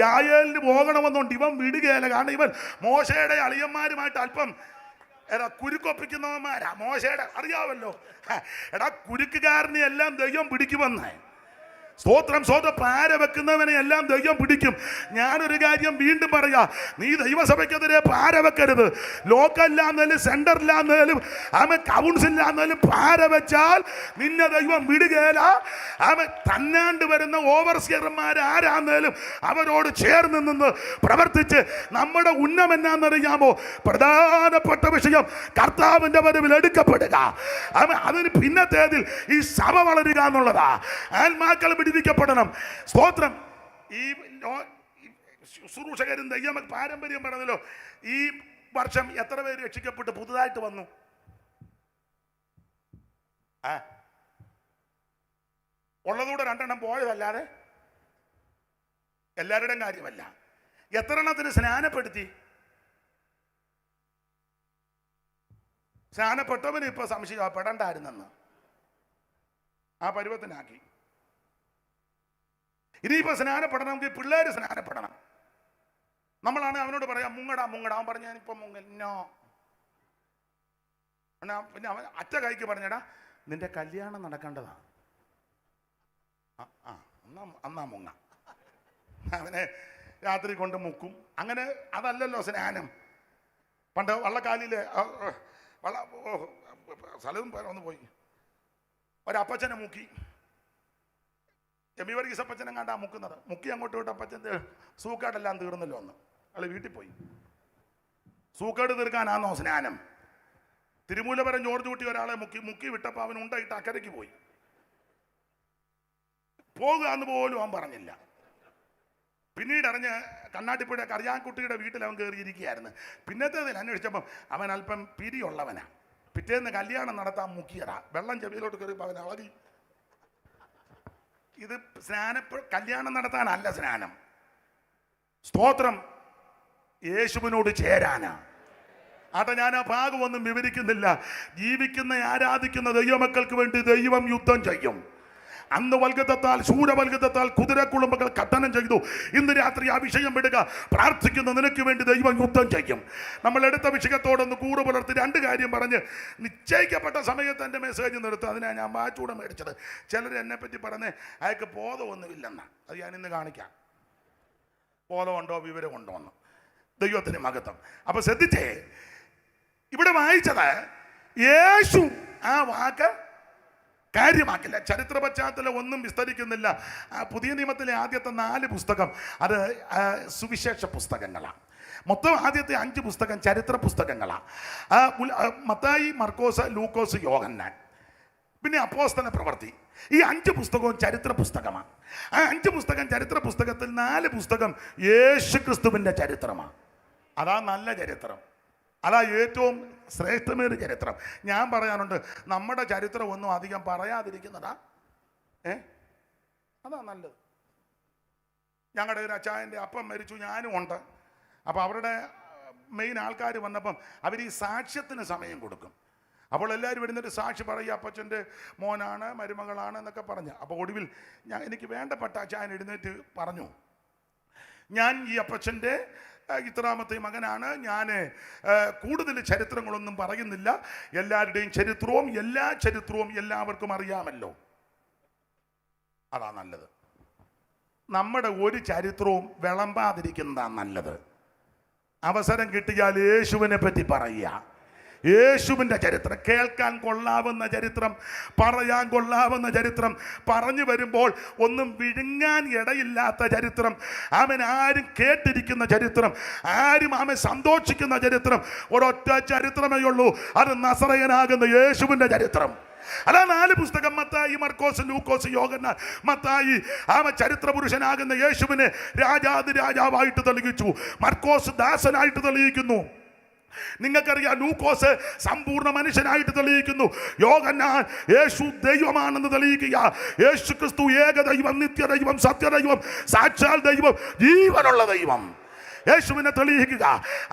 യായേലിന് പോകണമെന്നുണ്ട്. ഇവൻ വിടുകയല്ല. കാരണം ഇവൻ മോശയുടെ അളിയന്മാരുമായിട്ട് അല്പം കുരുക്കൊപ്പിക്കുന്നവന്മാരാ. മോശയുടെ അറിയാവല്ലോ. എടാ കുരുക്കുകാരനെ എല്ലാം ദൈവം പിടിക്കുമെന്നേ. സ്തോത്രം. പാര വെക്കുന്നവനെ എല്ലാം ദൈവം പിടിക്കും. ഞാനൊരു കാര്യം വീണ്ടും പറയാ, നീ ദൈവസഭയ്ക്കെതിരെ പാര വെക്കരുത്. ലോക്കല്ലാന്നാലും സെന്ററിലാന്നാലും കൗൺസിലാന്നാലും പാര വെച്ചാൽ നിന്നെ ദൈവം വിടുകയില്ല. തന്നാണ്ട് വരുന്ന ഓവർസിയർമാർ ആരാന്നാലും അവരോട് ചേർന്ന് നിന്ന് പ്രവർത്തിച്ച് നമ്മുടെ ഉന്നം എന്നാന്നറിയാമോ? പ്രധാനപ്പെട്ട വിഷയം കർത്താവിന്റെ വരവിൽ എടുക്കപ്പെടുക. അതിന് പിന്നത്തേതിൽ ഈ സഭ വളരുക എന്നുള്ളതാ. ആത്മാക്കൾ വിടിവിക്കപ്പെടണം. സ്തോത്രം. ഈ ശുശ്രൂഷകരും ദൈവം പാരമ്പര്യം പറഞ്ഞല്ലോ. ഈ വർഷം എത്ര പേര് രക്ഷിക്കപ്പെട്ട് പുതുതായിട്ട് വന്നു? ഉള്ളതൂടെ 2 പോയതല്ലാതെ എല്ലാവരുടെയും കാര്യമല്ല. എത്ര എണ്ണത്തിന് സ്നാനപ്പെടുത്തി? സ്നാനപ്പെട്ടവന് ഇപ്പൊ സംശയപ്പെടണ്ടായിരുന്നെന്ന് ആ പരുവത്തിനാക്കി. ഇനിയിപ്പോൾ സ്നാനപ്പെടണമെങ്കിൽ പിള്ളേർ സ്നാനപ്പെടണം. നമ്മളാണ് അവനോട് പറയാം മുങ്ങടാ മുങ്ങടാ, അവൻ പറഞ്ഞ ഞാനിപ്പം മുങ്ങനോ. പിന്നെ അവൻ അറ്റ കൈക്ക് പറഞ്ഞടാ നിന്റെ കല്യാണം നടക്കേണ്ടതാ, അന്നാ മുങ്ങ. അവനെ രാത്രി കൊണ്ട് മുക്കും. അങ്ങനെ അതല്ലല്ലോ സ്നാനം. പണ്ട് വള്ളക്കാലില് സ്ഥലവും ഒന്ന് പോയി ഒരപ്പച്ചനെ മുക്കി. എം.വി. വർഗീസ് അപ്പച്ചനെ കണ്ടാ മുക്കുന്നത്. മുക്കി അങ്ങോട്ട് വിട്ട് അപ്പച്ചൻ്റെ സൂക്കേടെല്ലാം തീർന്നല്ലോ ഒന്ന്. അയാൾ വീട്ടിൽ പോയി. സൂക്കേട് തീർക്കാനാണോ സ്നാനം? തിരുമൂലപുരം ജോർജ് കുട്ടി ഒരാളെ മുക്കി വിട്ടപ്പോൾ അവൻ ഉണ്ടായിട്ട് അക്കരയ്ക്ക് പോയി. പോകുക എന്ന് പോലും അവൻ പറഞ്ഞില്ല. പിന്നീട് അറിഞ്ഞ് കണ്ണാട്ടിപ്പുഴ കറിയാൻകുട്ടിയുടെ വീട്ടിൽ അവൻ കയറിയിരിക്കുകയായിരുന്നു. പിന്നത്തേതിൽ അന്വേഷിച്ചപ്പം അവൻ അല്പം പിരിയുള്ളവനാ. പിറ്റേന്ന് കല്യാണം നടത്താൻ മുക്കിയടാ. വെള്ളം ചെവിയിലോട്ട് കയറിയപ്പോൾ അവൻ അവധി. ഇത് കല്യാണം നടത്താനല്ല സ്നാനം. സ്തോത്രം, യേശുവിനോട് ചേരാനാ. ആട്ടെ, ഞാൻ ആ ഭാഗമൊന്നും വിവരിക്കുന്നില്ല. ജീവിക്കുന്ന ആരാധിക്കുന്ന ദൈവമക്കൾക്ക് വേണ്ടി ദൈവം യുദ്ധം ചെയ്യും. അന്ന് വൽഗതത്താൽ ശൂരവൽഗതത്താൽ കുതിരക്കുളുമ്പകൾ കട്ടനം ചെയ്തു. ഇന്ന് രാത്രി ആ വിഷയം വിടുക. പ്രാർത്ഥിക്കുന്ന നിനക്ക് വേണ്ടി ദൈവം യുദ്ധം ചെയ്യും. നമ്മൾ എടുത്ത വിഷയത്തോടൊന്ന് കൂറ് പുലർത്തി 2 കാര്യം പറഞ്ഞ് നിശ്ചയിക്കപ്പെട്ട സമയത്ത് എൻ്റെ മെസ്സേജ് നിർത്തുക. അതിനാണ് ഞാൻ വാച്ചൂടെ മേടിച്ചത്. ചിലർ എന്നെ പറ്റി പറഞ്ഞ് അയാൾക്ക് ബോധമൊന്നുമില്ലെന്ന്. അത് ഞാനിന്ന് കാണിക്കാം. ബോധമുണ്ടോ വിവരമുണ്ടോ എന്ന്. ദൈവത്തിന് മഹത്വം. അപ്പൊ ശ്രദ്ധിച്ചേ, ഇവിടെ വായിച്ചത് യേശു ആ വാക്ക് കാര്യമാക്കില്ല. ചരിത്ര പശ്ചാത്തലം ഒന്നും വിസ്തരിക്കുന്നില്ല. പുതിയ നിയമത്തിലെ ആദ്യത്തെ 4 പുസ്തകം അത് സുവിശേഷ പുസ്തകങ്ങളാണ്. മൊത്തം ആദ്യത്തെ 5 പുസ്തകം ചരിത്ര പുസ്തകങ്ങളാണ്. മത്തായി, മർക്കോസ്, ലൂക്കോസ്, യോഹന്നാൻ, പിന്നെ അപ്പോസ്തല പ്രവൃത്തി. ഈ 5 പുസ്തകവും ചരിത്ര പുസ്തകമാണ്. ആ 5 പുസ്തകം ചരിത്ര പുസ്തകത്തിൽ 4 പുസ്തകം യേശു ക്രിസ്തുവിൻ്റെ ചരിത്രമാണ്. അതാ നല്ല ചരിത്രം. അതാ ഏറ്റവും ശ്രേഷ്ഠമേറിയ ചരിത്രം. ഞാൻ പറയാനുണ്ട്, നമ്മുടെ ചരിത്രം ഒന്നും അധികം പറയാതിരിക്കുന്നതാ അതാ നല്ലത്. ഞങ്ങളുടെ ഒരു അച്ചായൻ്റെ അപ്പം മരിച്ചു, ഞാനും ഉണ്ട്. അപ്പോൾ അവരുടെ മെയിൻ ആൾക്കാർ വന്നപ്പം അവർ ഈ സാക്ഷ്യത്തിന് സമയം കൊടുക്കും. അപ്പോൾ എല്ലാവരും വരുന്നൊരു സാക്ഷി പറയുക, അപ്പച്ചൻ്റെ മോനാണ്, മരുമകളാണ് എന്നൊക്കെ പറഞ്ഞ്. അപ്പോൾ ഒടുവിൽ എനിക്ക് വേണ്ടപ്പെട്ട അച്ചായൻ എഴുന്നേറ്റ് പറഞ്ഞു, ഞാൻ ഈ അപ്പച്ചൻ്റെ ഇത്രാമത്തെ മകനാണ്. ഞാൻ കൂടുതൽ ചരിത്രങ്ങളൊന്നും പറയുന്നില്ല. എല്ലാവരുടെയും ചരിത്രവും എല്ലാ ചരിത്രവും എല്ലാവർക്കും അറിയാമല്ലോ. അതാ നല്ലത്. നമ്മുടെ ഒരു ചരിത്രവും വിളമ്പാതിരിക്കുന്നതാണ് നല്ലത്. അവസരം കിട്ടിയാൽ യേശുവിനെ പറ്റി പറയുക. യേശുവിൻ്റെ ചരിത്രം കേൾക്കാൻ കൊള്ളാവുന്ന ചരിത്രം, പറയാൻ കൊള്ളാവുന്ന ചരിത്രം, പറഞ്ഞു വരുമ്പോൾ ഒന്നും വിഴുങ്ങാൻ ഇടയില്ലാത്ത ചരിത്രം, അവൻ ആരും കേട്ടിരിക്കുന്ന ചരിത്രം, ആരും അവൻ സന്തോഷിക്കുന്ന ചരിത്രം. ഒരൊറ്റ ചരിത്രമേ ഉള്ളൂ, അത് നസറയനാകുന്ന യേശുവിൻ്റെ ചരിത്രം. അതാ 4 പുസ്തകം. മത്തായി, മർക്കോസ്, ലൂക്കോസ്, യോഹന്നാൻ. മത്തായി അവൻ ചരിത്ര പുരുഷനാകുന്ന യേശുവിനെ രാജാവായിട്ട് തെളിയിച്ചു. മർക്കോസ് ദാസനായിട്ട് തെളിയിക്കുന്നു. നിങ്ങൾക്കറിയാം, ലൂക്കോസ് സമ്പൂർണ്ണ മനുഷ്യനായിട്ട് തെളിയിക്കുന്നു. യോഹന്നാൻ യേശു ദൈവമാണെന്ന് തെളിയിക്കുക. യേശു ക്രിസ്തു ഏക ദൈവം, നിത്യദൈവം, സത്യദൈവം, സാക്ഷാൽ ദൈവം, ജീവനുള്ള ദൈവം, യേശുവിനെ തെളിയിക്കുക.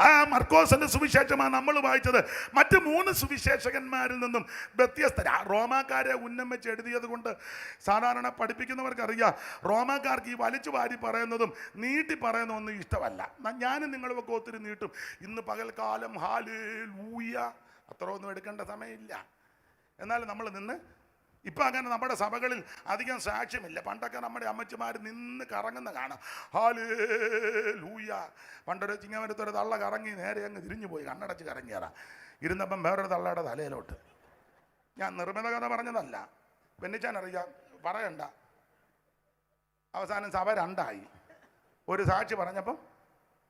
ആ മർക്കോസിന്റെ സുവിശേഷമാണ് നമ്മൾ വായിച്ചത്. മറ്റ് 3 സുവിശേഷകന്മാരിൽ നിന്നും വ്യത്യസ്തരാ. റോമാക്കാരെ ഉന്നം വെച്ച് എഴുതിയത് കൊണ്ട് സാധാരണ പഠിപ്പിക്കുന്നവർക്കറിയാം, റോമാക്കാർക്ക് ഈ വലിച്ചു വാരി പറയുന്നതും നീട്ടി പറയുന്നതൊന്നും ഇഷ്ടമല്ല. ഞാനും നിങ്ങളുമൊക്കെ ഒത്തിരി നീട്ടും. ഇന്ന് പകൽക്കാലം ഹല്ലേലൂയ അത്ര ഒന്നും എടുക്കേണ്ട സമയമില്ല. എന്നാൽ നമ്മൾ നിന്ന് ഇപ്പം അങ്ങനെ നമ്മുടെ സഭകളിൽ അധികം സാക്ഷ്യമില്ല. പണ്ടൊക്കെ നമ്മുടെ അമ്മച്ചിമാർ നിന്ന് കറങ്ങുന്ന കാണാം. ഹല്ലേലൂയ. പണ്ടൊരു ചിങ്ങമരത്തൊരു തള്ള കറങ്ങി നേരെ അങ്ങ് തിരിഞ്ഞു പോയി, കണ്ണടച്ച് കറങ്ങിയതാ. ഇരുന്നപ്പം വേറൊരു തള്ളയുടെ തലയിലോട്ട്. ഞാൻ നിർമ്മിത കഥ പറഞ്ഞതല്ല, പെണ്ണിച്ചാൻ അറിയാം, പറയണ്ട. അവസാനം സഭ 2ആയി. ഒരു സാക്ഷി പറഞ്ഞപ്പം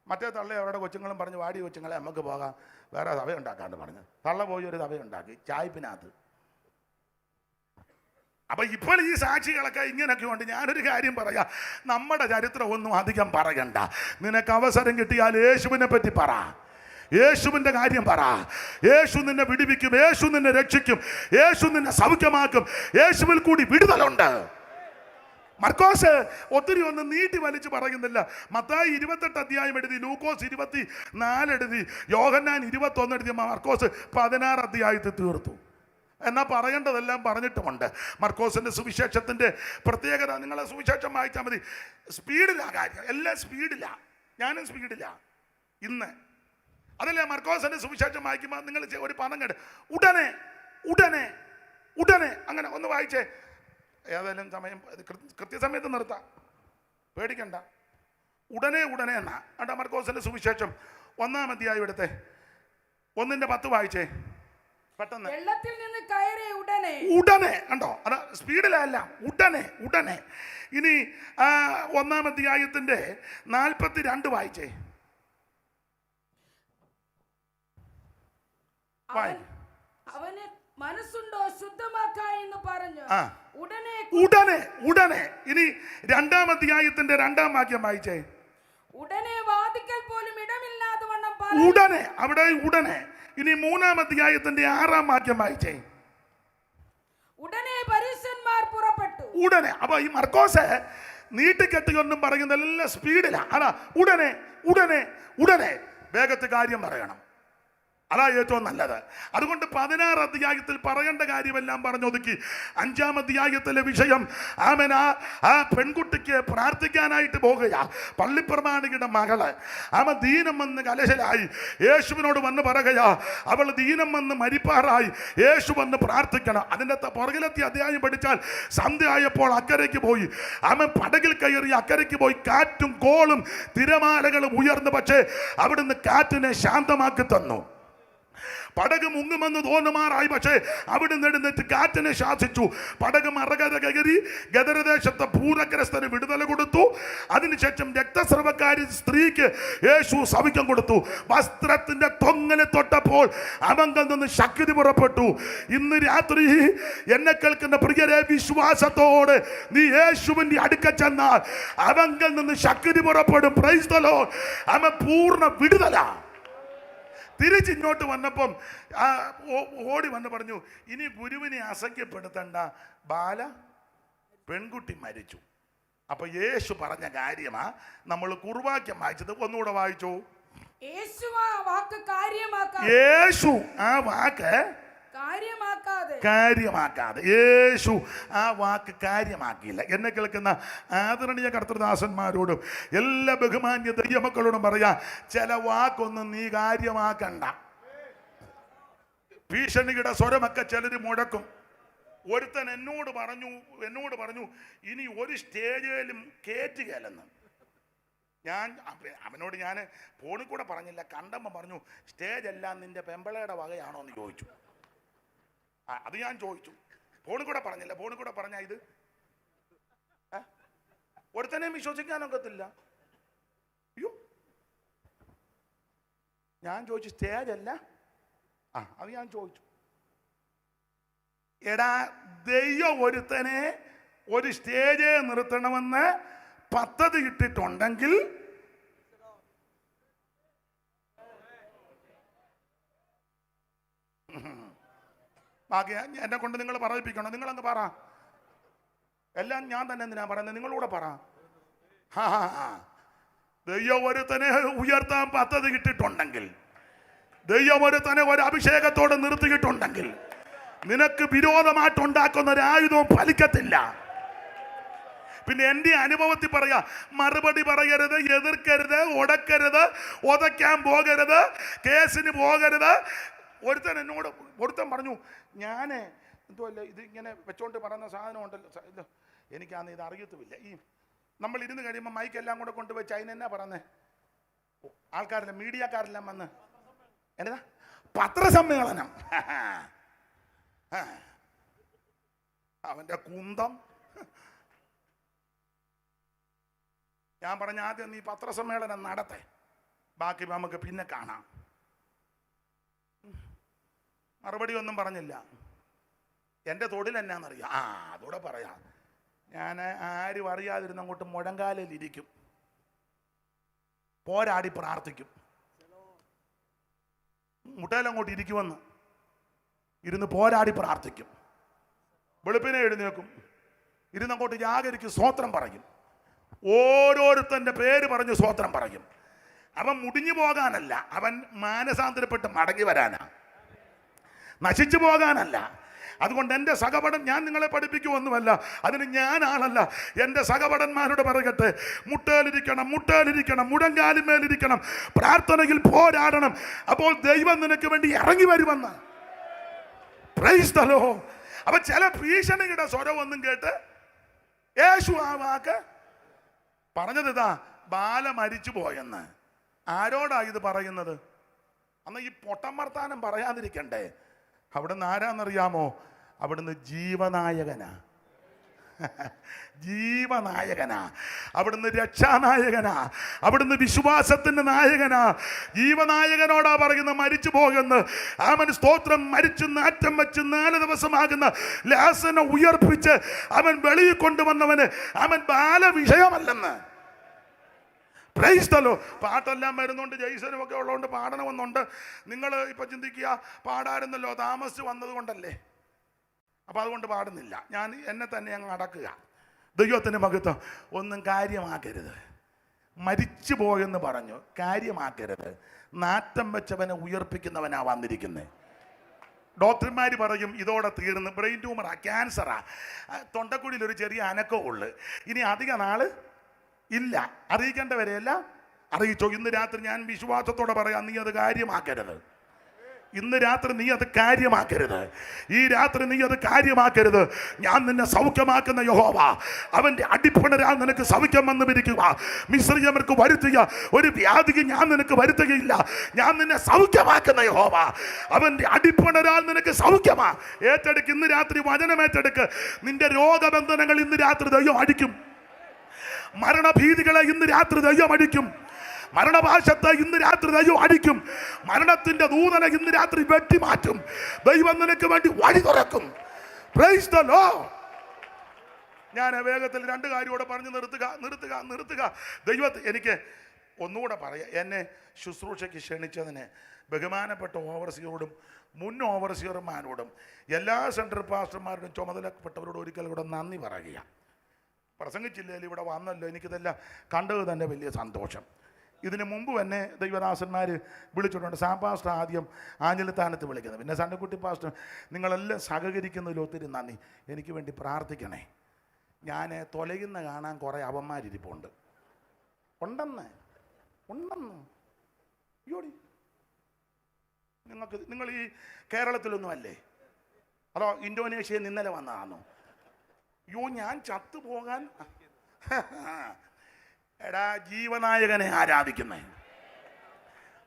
മറ്റേ തള്ളയെ അവരുടെ കൊച്ചുങ്ങളും പറഞ്ഞു, വാടി കൊച്ചുങ്ങളെ നമുക്ക് പോകാം, വേറെ സഭയുണ്ടാക്കാണ്ട് പറഞ്ഞു. തള്ള പോയി ഒരു സഭയുണ്ടാക്കി ചായ്പിനകത്ത്. അപ്പൊ ഇപ്പോൾ ഈ സാക്ഷികളൊക്കെ ഇങ്ങനെയൊക്കെ ഉണ്ട്. ഞാനൊരു കാര്യം പറയാം, നമ്മുടെ ചരിത്രം ഒന്നും അധികം പറയണ്ട. നിനക്ക് അവസരം കിട്ടിയാൽ യേശുവിനെ പറ്റി പറ, യേശുവിൻ്റെ കാര്യം പറ. യേശു നിന്നെ വിടുവിക്കും, യേശു നിന്നെ രക്ഷിക്കും, യേശു നിന്നെ സൗഖ്യമാക്കും. യേശുവിൽ കൂടി വിടുതലുണ്ട്. മർക്കോസ് ഒത്തിരി ഒന്നും നീട്ടി വലിച്ചു പറയുന്നില്ല. മത്തായി 28 അധ്യായം എഴുതി, ലൂക്കോസ് 24 എഴുതി, യോഹന്നാൻ 21 എഴുതി, മർക്കോസ് 16 അധ്യായത്തിൽ തീർത്തു. എന്നാൽ പറയേണ്ടതെല്ലാം പറഞ്ഞിട്ടുമുണ്ട്. മർക്കോസിൻ്റെ സുവിശേഷത്തിൻ്റെ പ്രത്യേകത, നിങ്ങളെ സുവിശേഷം വായിച്ചാൽ മതി. സ്പീഡിലാണ് കാര്യം, എല്ലാം സ്പീഡിലാണ്. ഞാനും സ്പീഡിലാണ്. ഇന്ന് അതല്ലേ മർക്കോസിന്റെ സുവിശേഷം വായിക്കുമ്പോൾ നിങ്ങൾ ഒരു പദം കേട്ട് ഉടനെ ഉടനെ ഉടനെ അങ്ങനെ ഒന്ന് വായിച്ചേ. ഏതായാലും സമയം കൃത്യസമയത്ത് നിർത്താം, പേടിക്കണ്ട. ഉടനെ ഉടനെ എന്നാ അണ്ട മർക്കോസിന്റെ സുവിശേഷം 1-ാം അധ്യായം എടുത്തേ 1:10 വായിച്ചേ പെട്ടെന്ന്. വെള്ളത്തിൽ നിന്ന് കയറി ഉടനെ ഉടനെ കണ്ടോ, അതാ സ്പീഡിലല്ല, ഉടനെ ഉടനെ. ഇനി 1-ാം അധ്യായത്തിന്റെ 42 വായിച്ചേ. അവന് മനസ്സുണ്ടോ ശുദ്ധമാക്കാ എന്ന് പറഞ്ഞു ഉടനെ ഉടനെ ഉടനെ. ഇനി 2-ാം അധ്യായത്തിന്റെ 2-ാം വാക്യം വായിച്ചേ. ഉടനെ വാതിക്കൽ പോലും ഇടമില്ലാതെ വണ്ണം ഉടനെ, അവിടെ ഉടനെ. ഇനി 3-ാം അധ്യായത്തിന്റെ 6-ാം വാക്യം വായിച്ചേ. ഉടനെ പരീശന്മാർ പുറപ്പെട്ടു. ഉടനെ. അപ്പൊ ഈ മർക്കോസ് നീട്ടിക്കെട്ടുകൊണ്ടും പറയുന്നതെല്ലാം സ്പീഡിലാണ്. അതാ ഉടനെ ഉടനെ ഉടനെ, വേഗത്തിൽ കാര്യം പറയണം, അതാ ഏറ്റവും നല്ലത്. അതുകൊണ്ട് 16 അധ്യായത്തിൽ പറയേണ്ട കാര്യമെല്ലാം പറഞ്ഞൊതുക്കി 5-ാം അധ്യായത്തിലെ വിഷയം ആമൻ ആ പെൺകുട്ടിക്ക് പ്രാർത്ഥിക്കാനായിട്ട് പോകുകയാ. പള്ളിപ്രമാണിയുടെ മകള് ദീനം വന്ന് കലശലായി യേശുവിനോട് വന്ന് പറയുകയാ, അവൾ ദീനം വന്ന് മരിപ്പാറായി, യേശു വന്ന് പ്രാർത്ഥിക്കണം. അതിൻ്റെ പുറകിലെത്തിയ അധ്യായം പഠിച്ചാൽ സന്ധ്യ ആയപ്പോൾ അക്കരയ്ക്ക് പോയി, പടകിൽ കയറി അക്കരയ്ക്ക് പോയി. കാറ്റും കോളും തിരമാലകളും ഉയർന്നു, പക്ഷേ അവിടുന്ന് കാറ്റിനെ ശാന്തമാക്കി തന്നു. പടക് മുങ്ങുമെന്ന് തോന്നുമാറായി, പക്ഷേ അവിടെ എഴുന്നേറ്റ് കാറ്റിനെ ശാസിച്ചു. പടക് മറകര കയറി ഗദരദേശത്തെ ഭൂതഗ്രസ്തന് വിടുതല കൊടുത്തു. അതിനുശേഷം രക്തസ്രവക്കാരി സ്ത്രീക്ക് യേശു സൗഖ്യം കൊടുത്തു. വസ്ത്രത്തിന്റെ തൊങ്ങലെ തൊട്ടപ്പോൾ അവങ്കൽ നിന്ന് ശക്തി പുറപ്പെട്ടു. ഇന്ന് രാത്രി എന്നെ കേൾക്കുന്ന പ്രിയരെ, വിശ്വാസത്തോടെ നീ യേശുവിന്റെ അടുക്ക ചെന്നാൽ അവങ്കൽ നിന്ന് ശക്തി പുറപ്പെടും. Price the Lord. അവൻ പൂർണ്ണ വിടുതല. തിരിച്ചിങ്ങോട്ട് വന്നപ്പം ഓടി വന്ന് പറഞ്ഞു, ഇനി ഗുരുവിനെ അസഖ്യപ്പെടുത്തണ്ട, ബാല പെൺകുട്ടി മരിച്ചു. അപ്പൊ യേശു പറഞ്ഞ കാര്യമാ നമ്മൾ കുർവാക്യം വായിച്ചത്. ഒന്നുകൂടെ വായിച്ചു. യേശു ആ വാക്ക് കാര്യമാക്കാതെ യേശു ആ വാക്ക് കാര്യമാക്കിയില്ല. എന്നെ കേൾക്കുന്ന ആദരണീയ കർത്തൃദാസന്മാരോടും എല്ലാ ബഹുമാന്യ ദൈവമക്കളോടും പറയാ, ചില വാക്കൊന്നും നീ കാര്യമാക്കണ്ട. ഭീഷണിയുടെ സ്വരമൊക്കെ ചിലർ മുഴക്കും. ഒരുത്തൻ എന്നോട് പറഞ്ഞു ഇനി ഒരു സ്റ്റേജിലും കയറ്റുകയല്ലെന്ന്. അവനോട് ഞാൻ ഫോണിൽ കൂടെ പറഞ്ഞില്ല, കണ്ടപ്പോൾ പറഞ്ഞു, സ്റ്റേജ് എല്ലാം നിന്റെ പെമ്പളയുടെ വകയാണോ എന്ന് ചോദിച്ചു. അത് ഞാൻ ചോദിച്ചു, ഫോണിൽ കൂടെ പറഞ്ഞില്ല. ഫോണിൽ കൂടെ പറഞ്ഞ ഇത് ഒരുത്തനെയും വിശ്വസിക്കാനൊക്കത്തില്ല. അയ്യോ, ഞാൻ ചോദിച്ചു സ്റ്റേജ് അല്ല. അത് ഞാൻ ചോദിച്ചു. എടാ, ദൈവം ഒരുത്തനെ ഒരു സ്റ്റേജ് നിർത്തണമെന്ന് പദ്ധതി ഇട്ടിട്ടുണ്ടെങ്കിൽ ബാക്കി എന്നെ കൊണ്ട് നിങ്ങൾ പറയിപ്പിക്കണം. നിങ്ങളങ്ങ് പറ. എല്ലാം ഞാൻ തന്നെ എന്തിനാ പറയുന്നത്, നിങ്ങളൂടെ പറ. ദൈവം ഒരുത്തനെ ഉയർത്താൻ പദ്ധതി ഇട്ടിട്ടുണ്ടെങ്കിൽ, ദൈവം ഒരുത്തനെ ഒരു അഭിഷേകത്തോടെ നിർത്തിയിട്ടുണ്ടെങ്കിൽ, നിനക്ക് വിരോധമായിട്ടുണ്ടാക്കുന്ന ഒരു ആയുധവും ഫലിക്കത്തില്ല. പിന്നെ എൻ്റെ അനുഭവത്തിൽ പറയാ, മറുപടി പറയരുത്, എതിർക്കരുത്, ഉടക്കരുത്, ഉതയ്ക്കാൻ പോകരുത്, കേസിന് പോകരുത്. ഒരുത്തൻ പറഞ്ഞു, ഞാൻ എന്തുമല്ല ഇത് ഇങ്ങനെ വെച്ചോണ്ട് പറയുന്ന സാധനം ഉണ്ടല്ലോ, എനിക്കാന്ന് ഇത് അറിയത്തുമില്ല. ഈ നമ്മൾ ഇരുന്ന് കഴിയുമ്പോൾ മൈക്കെല്ലാം കൂടെ കൊണ്ടുവച്ച് അതിനെന്നാ പറയുന്നേ, ആൾക്കാരെല്ലാം മീഡിയക്കാരെല്ലാം വന്ന് എന്നതാ പത്രസമ്മേളനം. അവന്റെ കുന്തം. ഞാൻ പറഞ്ഞ ആദ്യം നീ പത്രസമ്മേളനം നടത്തെ, ബാക്കി നമുക്ക് പിന്നെ കാണാം. മറുപടി ഒന്നും പറഞ്ഞില്ല. എൻ്റെ തൊഴിൽ എന്നാന്നറിയാം. അതോടെ പറയാം. ഞാൻ ആരും അറിയാതിരുന്ന അങ്ങോട്ട് മുഴങ്കാലിൽ ഇരിക്കും, പോരാടി പ്രാർത്ഥിക്കും. മുട്ടയിലങ്ങോട്ട് ഇരിക്കുമെന്ന് ഇരുന്ന് പോരാടി പ്രാർത്ഥിക്കും. വെളുപ്പിനെ എഴുന്നേക്കും, ഇരുന്നങ്ങോട്ട് ജാഗരിക്കും, സ്വോത്രം പറയും. ഓരോരുത്തൻ്റെ പേര് പറഞ്ഞ് സ്വോത്രം പറയും. അവൻ മുടിഞ്ഞു പോകാനല്ല, അവൻ മാനസാന്തരപ്പെട്ട് മടങ്ങി വരാനാ, നശിച്ചു പോകാനല്ല. അതുകൊണ്ട് എൻ്റെ സഹപഠൻ ഞാൻ നിങ്ങളെ പഠിപ്പിക്കുമൊന്നുമല്ല, അതിന് ഞാൻ ആളല്ല. എൻ്റെ സഹപഠന്മാരോട് പറയട്ടെ, മുട്ടേലിരിക്കണം, മുട്ടേലിരിക്കണം, മുഴങ്കാലിന്മേലിരിക്കണം, പ്രാർത്ഥനയിൽ പോരാടണം, അപ്പോൾ ദൈവം നിനക്ക് വേണ്ടി ഇറങ്ങി വരുമെന്ന്. Price the Lord. അപ്പൊ ചില ഭീഷണിയുടെ സ്വരമൊന്നും കേട്ട് യേശു ആ വാക്ക് പറഞ്ഞത് ഇതാ, ബാല മരിച്ചു പോയെന്ന്. ആരോടാ ഇത് പറയുന്നത്? അന്ന് ഈ പൊട്ടം വർത്താനം പറയാതിരിക്കണ്ടേ. അവിടുന്ന് ആരാന്നറിയാമോ? അവിടുന്ന് ജീവനായകനാ, ജീവനായകനാ, അവിടുന്ന് രക്ഷാനായകനാ, അവിടുന്ന് വിശ്വാസത്തിന്റെ നായകനാ. ജീവനായകനോടാ പറയുന്ന മരിച്ചു പോകുന്നു. അവൻ സ്തോത്രം, മരിച്ചു നാറ്റം വെച്ച് 4 ദിവസമാകുന്ന ലാസനെ ഉയർപ്പിച്ച് അവൻ വെളിയിൽ കൊണ്ടുവന്നവന് അവൻ ബാലവിഷയമല്ലെന്ന്. Praise the Lord. പാട്ടെല്ലാം വരുന്നുണ്ട്, ജയ്സനും ഒക്കെ ഉള്ളതുകൊണ്ട് പാടണമെന്നുണ്ട്. നിങ്ങൾ ഇപ്പൊ ചിന്തിക്കുക, പാടായിരുന്നല്ലോ, താമസിച്ച് വന്നത് കൊണ്ടല്ലേ, അപ്പൊ അതുകൊണ്ട് പാടുന്നില്ല. ഞാൻ എന്നെ തന്നെ അങ്ങ് അടക്കുക. ദൈവത്തിന്റെ മഹത്വം. ഒന്നും കാര്യമാക്കരുത്. മരിച്ചു പോയെന്ന് പറഞ്ഞു കാര്യമാക്കരുത്. നാറ്റം വെച്ചവനെ ഉയർപ്പിക്കുന്നവനാ വന്നിരിക്കുന്നത്. ഡോക്ടർമാർ പറയും ഇതോടെ തീർന്ന്, ബ്രെയിൻ ട്യൂമറാ, ക്യാൻസറാ, തൊണ്ടക്കുഴിയിൽ ഒരു ചെറിയ അനക്കമേ ഉള്ളു, ഇനി അധിക നാള് ഇല്ല. അറിയിക്കേണ്ടവരെയല്ല അറിയിച്ചോ. ഇന്ന് രാത്രി ഞാൻ വിശ്വാസത്തോടെ പറയാം, നീ അത് കാര്യമാക്കരുത്. ഇന്ന് രാത്രി നീ അത് കാര്യമാക്കരുത്. ഈ രാത്രി നീ അത് കാര്യമാക്കരുത്. ഞാൻ നിന്നെ സൗഖ്യമാക്കുന്ന യഹോവ, അവന്റെ അടിപ്പിണരാൽ നിനക്ക് സൗഖ്യം വന്നു പിരിക്കുക. മിസ്രയർക്ക് വരുത്തിയ ഒരു വ്യാധിക്ക് ഞാൻ നിനക്ക് വരുത്തുകയില്ല. ഞാൻ നിന്നെ സൗഖ്യമാക്കുന്ന യഹോവ, അവന്റെ അടിപ്പിണരാൽ നിനക്ക് സൗഖ്യമാ. ഏറ്റെടുക്ക്, ഇന്ന് രാത്രി വചനം ഏറ്റെടുക്ക്. നിന്റെ രോഗബന്ധനങ്ങൾ ഇന്ന് രാത്രി ദൈവം അടിക്കും. മരണഭീതികളെ ഇന്ന് രാത്രി ദൈവം അടിക്കും. മരണഭാഷത്തെ ഇന്ന് രാത്രി ദൈവം അടിക്കും. മരണത്തിന്റെ ദൂതനെ ഇന്ന് രാത്രി വെട്ടിമാറ്റും. ദൈവം നിനക്ക് വേണ്ടി വഴി തുറക്കും. Price the Lord. ഞാൻ വേഗത്തിൽ 2 കാര്യത്തോടെ പറഞ്ഞു നിർത്തുക. ദൈവത്തെ എനിക്ക് ഒന്നുകൂടെ പറയാം. എന്നെ ശുശ്രൂഷയ്ക്ക് ക്ഷണിച്ചതിന് ബഹുമാനപ്പെട്ട ഓവർസിയറോടും മുൻ ഓവർസിയർമാരോടും എല്ലാ സെൻട്രൽ പാസ്റ്റർമാരോടും ചുമതലപ്പെട്ടവരോടും ഒരിക്കൽ കൂടെ നന്ദി പറയുക. പ്രസംഗിച്ചില്ലെങ്കിൽ ഇവിടെ വന്നല്ലോ, എനിക്കിതെല്ലാം കണ്ടത് തന്നെ വലിയ സന്തോഷം. ഇതിനു മുമ്പ് തന്നെ ദൈവദാസന്മാർ വിളിച്ചിട്ടുണ്ട്. സാം പാസ്റ്റർ ആദ്യം ആഞ്ഞിലിത്താനത്ത് വിളിക്കുന്നത്, പിന്നെ സണ്ണക്കുട്ടി പാസ്റ്റർ. നിങ്ങളെല്ലാം സഹകരിക്കുന്നതിൽ ഒത്തിരി നന്ദി. എനിക്ക് വേണ്ടി പ്രാർത്ഥിക്കണേ. ഞാൻ തൊലയുന്ന കാണാൻ കുറേ അവന്മാരിരിപ്പുണ്ട്. ഉണ്ടെന്ന് അയ്യോടി, നിങ്ങൾ ഈ കേരളത്തിലൊന്നും അല്ലേ? അതോ ഇന്തോനേഷ്യയിൽ ഇന്നലെ വന്നതാണോ? അയ്യോ, ഞാൻ ചത്തുപോകാൻ. എടാ, ജീവനായകനെ ആരാധിക്കുന്നേ,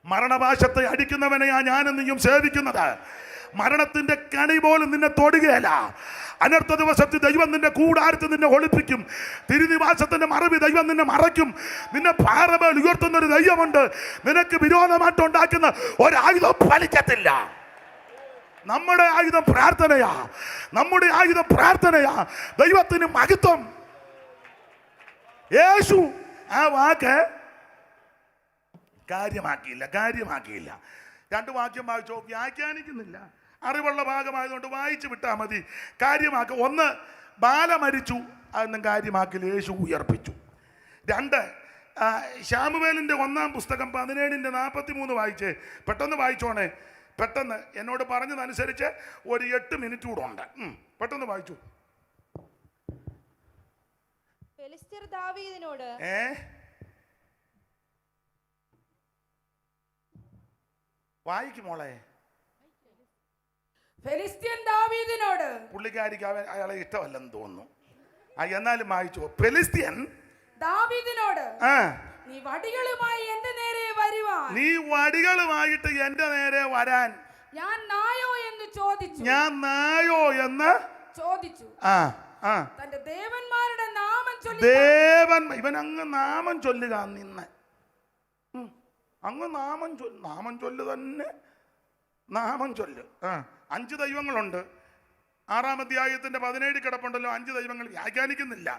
മരണഭാഷത്തെ അടിക്കുന്നവനെയാ ഞാനും നീയും സേവിക്കുന്നത്. മരണത്തിന്റെ കണി പോലും നിന്നെ തൊടുകയല്ല. അനർത്ഥ ദിവസത്തിൽ ദൈവം നിന്റെ കൂടാരത്തിൽ നിന്നെ ഒളിപ്പിക്കും. തിരുനിവാസത്തിന്റെ മറവി ദൈവം നിന്നെ മറയ്ക്കും. നിന്നെ പാറമേൽ ഉയർത്തുന്ന ഒരു ദൈവമുണ്ട്. നിനക്ക് വിരോധമായിട്ട് ഉണ്ടാക്കുന്ന ഒരായുധം ഫലിക്കത്തില്ല. നമ്മുടെ ആയുധം പ്രാർത്ഥനയാ, നമ്മുടെ ആയുധം പ്രാർത്ഥനയാ. ദൈവത്തിന് മഹത്വം. യേശു ആ വാക്ക് കാര്യമാക്കിയില്ല. 2 വാക്യം വായിച്ചോ, വ്യാഖ്യാനിക്കുന്നില്ല. അറിവുള്ള ഭാഗമായതുകൊണ്ട് വായിച്ചു വിട്ടാൽ മതി. കാര്യമാക്കുക. 1, ബാല മരിച്ചു, അതൊന്നും കാര്യമാക്കില്ല, യേശു ഉയർപ്പിച്ചു. 2, ശാമുവേലിന്റെ 1-ാം പുസ്തകം 17:43 വായിച്ചേ. പെട്ടെന്ന് വായിച്ചോണേ, പെട്ടെന്ന്. എന്നോട് പറഞ്ഞതനുസരിച്ച് ഒരു 8 മിനിറ്റ് കൂടെ ഉണ്ട്. പെട്ടെന്ന് വായിച്ചു. ഫെലിസ്ത്യർ ദാവീദിനോട് വായിക്കും മോളെ. ഫെലിസ്ത്യൻ ദാവീദിനോട്. പുള്ളിക്കാരിക്ക് അയാളെ ഇഷ്ടമല്ലെന്ന് തോന്നുന്നു. എന്നാലും വായിച്ചു. ഫെലിസ്ത്യൻ ദാവീദിനോട്, നീ വടികളുമായി എന്റെ നേരെ വരുവാൻ. നീ വടികളുമായിട്ട് എന്റെ നേരെ വരാൻ ഞാൻ നായോ എന്ന് ചോദിച്ചു. തന്റെ ദേവന്മാരുടെ നാമം ചൊല്ലി. ഇവൻ അങ്ങ് നാമം ചൊല്ലുക. നിന്ന് അങ്ങ് നാമം ചൊല്ല് തന്നെ. നാമം ചൊല്ല്. 5 ദൈവങ്ങളുണ്ട്. 6-ാം അധ്യായത്തിന്റെ 17 കിടപ്പുണ്ടല്ലോ. 5 ദൈവങ്ങൾ വ്യാഖ്യാനിക്കുന്നില്ല.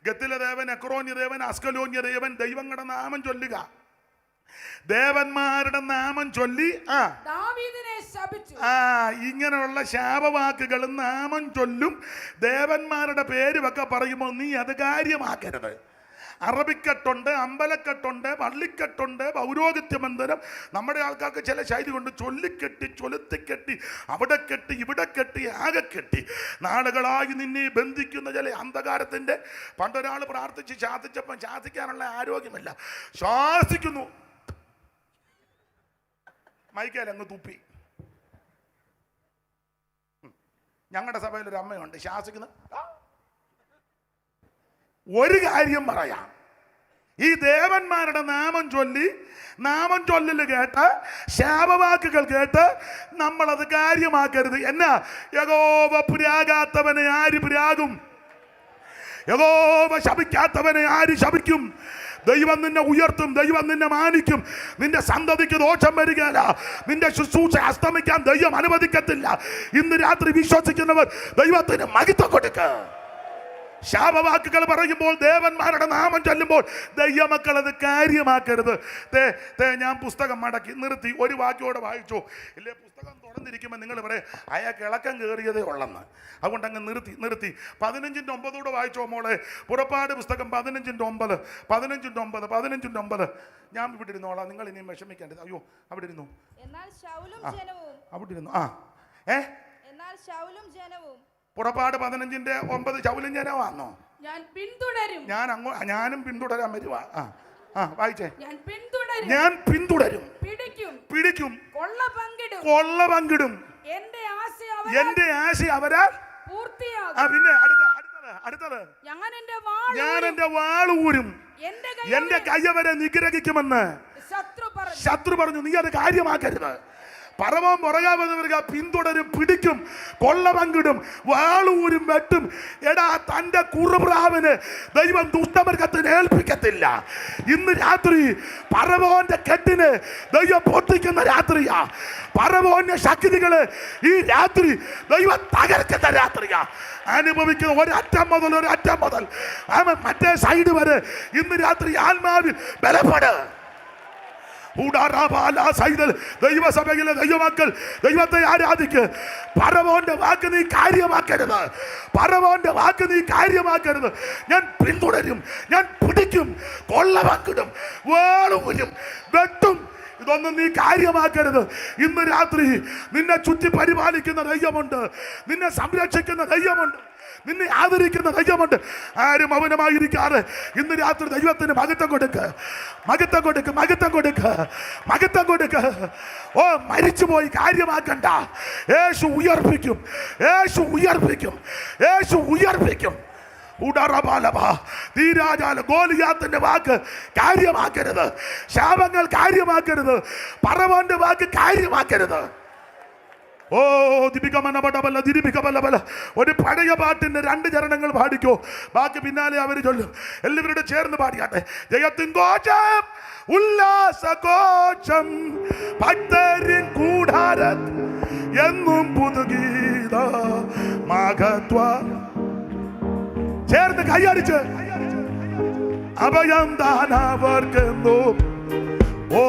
ഗത്തിലെ ദേവൻ, എക്രോന്യ ദേവൻ, അസ്കലോന്യ ദേവൻ. ദൈവങ്ങളുടെ നാമം ചൊല്ലുക. ദേവന്മാരുടെ നാമം ചൊല്ലി ദാവീദിനെ ശപിച്ചു. ഇങ്ങനെയുള്ള ശാപവാക്കുകളും നാമം ചൊല്ലും ദേവന്മാരുടെ പേരുമൊക്കെ പറയുമ്പോൾ നീ അത് കാര്യമാക്കരുത്. അറബിക്കെട്ടുണ്ട്, അമ്പലക്കെട്ടുണ്ട്, പള്ളിക്കെട്ടുണ്ട്, പൗരോഹിത്യമന്ദിരം. നമ്മുടെ ആൾക്കാർക്ക് ചില ശൈലി കൊണ്ട് ചൊല്ലിക്കെട്ടി, ചൊലുത്തിക്കെട്ടി, അവിടെ കെട്ടി, ഇവിടെ കെട്ടി, ആകെ കെട്ടി നാളുകളായി നിന്നെ ബന്ധിക്കുന്ന ചില അന്ധകാരത്തിൻ്റെ. പണ്ടൊരാൾ പ്രാർത്ഥിച്ച് ശാസിച്ചപ്പം ശാസിക്കാനുള്ള ആരോഗ്യമില്ല, ശ്വാസിക്കുന്നു, മൈക്കേലങ്ങ് തുപ്പി. ഞങ്ങളുടെ സഭയിലൊരു അമ്മയുണ്ട്, ശാസിക്കുന്നത്. ഒരു കാര്യം പറയാം, ഈ ദേവന്മാരുടെ നാമം ചൊല്ലല് കേട്ട്, ശാപവാക്കുകൾ കേട്ട് നമ്മളത് കാര്യമാക്കരുത്. എന്നാ, യഹോവ പ്രാകാത്തവനെ ആര് പ്രാകും? യഹോവ ശപിക്കാത്തവനെ ആര് ശപിക്കും? ദൈവം നിന്നെ ഉയർത്തും, ദൈവം നിന്നെ മാനിക്കും. നിന്റെ സന്തതിക്ക് ദോഷം വരികയില്ല, നിന്റെ ശുശ്രൂഷ അസ്തമിക്കാൻ ദൈവം അനുവദിക്കത്തില്ല. ഇന്ന് രാത്രി വിശ്വസിക്കുന്നവർ ദൈവത്തിന് മഹിത്വം കൊടുക്കുക. ശാപവാക്കുകൾ പറയുമ്പോൾ, ദേവന്മാരുടെ നാമം ചൊല്ലുമ്പോൾ ദൈവമക്കൾ അത് കാര്യമാക്കരുത്. ഞാൻ പുസ്തകം മടക്കി നിർത്തി, ഒരു വാക്യോടെ വായിച്ചു. ഇല്ലേ, പുസ്തകം തുറന്നിരിക്കുമ്പോൾ നിങ്ങൾ പറയും അയാൾക്ക് ഇളക്കം കയറിയതേ ഉള്ളെന്ന്. അതുകൊണ്ട് അങ്ങ് നിർത്തി. 15:9 വായിച്ചോ മോളെ. പുറപ്പാട് പുസ്തകം 15:9. ഞാൻ ഇവിടെ ഇരുന്നോളാം, നിങ്ങൾ ഇനിയും വിഷമിക്കേണ്ടത്. അയ്യോ, അവിടെ ഇരുന്നു. എന്നാൽ ശൗലും ജനവും അവിടെ ഇരുന്നു. എന്നാൽ ശൗലും ജനവും പുറപ്പാട് 15:9 ശൗലും ജനമാണോ? ഞാൻ പിന്തുടരും. ഞാനും പിന്തുടരാൻ വരുവാ. വായിച്ചേ. ഞാൻ പിന്തുടരും, പിടിക്കും, കൊള്ള പങ്കിടും. എന്റെ ആശ അവരാൽ പൂർത്തിയാകും. പിന്നെ അടുത്തത് ഞാൻ എന്റെ വാളൂരും എന്റെ കയ്യവരെ നിഗ്രഹിക്കുമെന്ന് ശത്രു പറഞ്ഞു. നീ അത് കാര്യമാക്കരുത്. പറവം പുറകാവുന്നവർക്ക് പിന്തുടരും, പിടിക്കും, കൊള്ള പങ്കിടും, വാളൂരും, വെട്ടും. എടാ, തന്റെ കുറുപ്രാവിന് ദൈവം ദുഷ്ടമൃഗത്തിന് ഏൽപ്പിക്കത്തില്ല. ഇന്ന് രാത്രി പറവോന്റെ കെട്ടിന് ദൈവം പൊട്ടിക്കുന്ന രാത്രിയാ. പറവോന്റെ ശക്തികള് ഈ രാത്രി ദൈവം തകർക്കുന്ന രാത്രിയാ. അനുഭവിക്കുന്ന ഒരറ്റം മുതൽ മറ്റേ സൈഡ് വരെ ഇന്ന് രാത്രി ആത്മാവിൽ ബലപ്പെട്. ദൈവസഭയിലെ ദൈവമക്കൾ ദൈവത്തെ ആരാധിക്ക്. പറവോന്റെ വാക്ക് നീ കാര്യമാക്കരുത്. ഞാൻ പിന്തുടരും, ഞാൻ പിടിക്കും, കൊള്ള പങ്കിടും, വാളൂരും, വെട്ടും. ഇതൊന്നും നീ കാര്യമാക്കരുത്. ഇന്ന് രാത്രി നിന്നെ ചുറ്റി പരിപാലിക്കുന്ന ദൈവമുണ്ട്, നിന്നെ സംരക്ഷിക്കുന്ന ദൈവമുണ്ട്, നിന്നെ ആദരിക്കുന്ന ദൈവമുണ്ട്. ആരും മൗനമായിരിക്കാതെ ഇന്ന് രാത്രി ദൈവത്തിന് മഹത്വം കൊടുക്ക്. ഓ, മരിച്ചുപോയി കാര്യമാക്കണ്ട. യേശു ഉയർപ്പിക്കും. ഗോലിയാത്തിന്റെ വാക്ക് കാര്യമാക്കരുത്, ശാപങ്ങൾ കാര്യമാക്കരുത്, പറവോന്റെ വാക്ക് കാര്യമാക്കരുത്. ഓ, ദിപികമനബല. ഒരു പഴയ പാട്ടിന്റെ 2 ചരണങ്ങൾ പാടിക്കോ, ബാക്കി പിന്നാലെ അവർ ചൊല്ലും. എല്ലാവരുടെ ചേർന്ന് പാടിയാട്ടെ. ജയത്തിൻ കോശം, ഉല്ലാസകോശം, ഭക്തരിൻ കൂടാരം എന്നും പുതുഗീത മഹത്വ. ചേർന്ന് കൈയടിച്ച് അഭയം താനവർക്കെന്നും. ഓ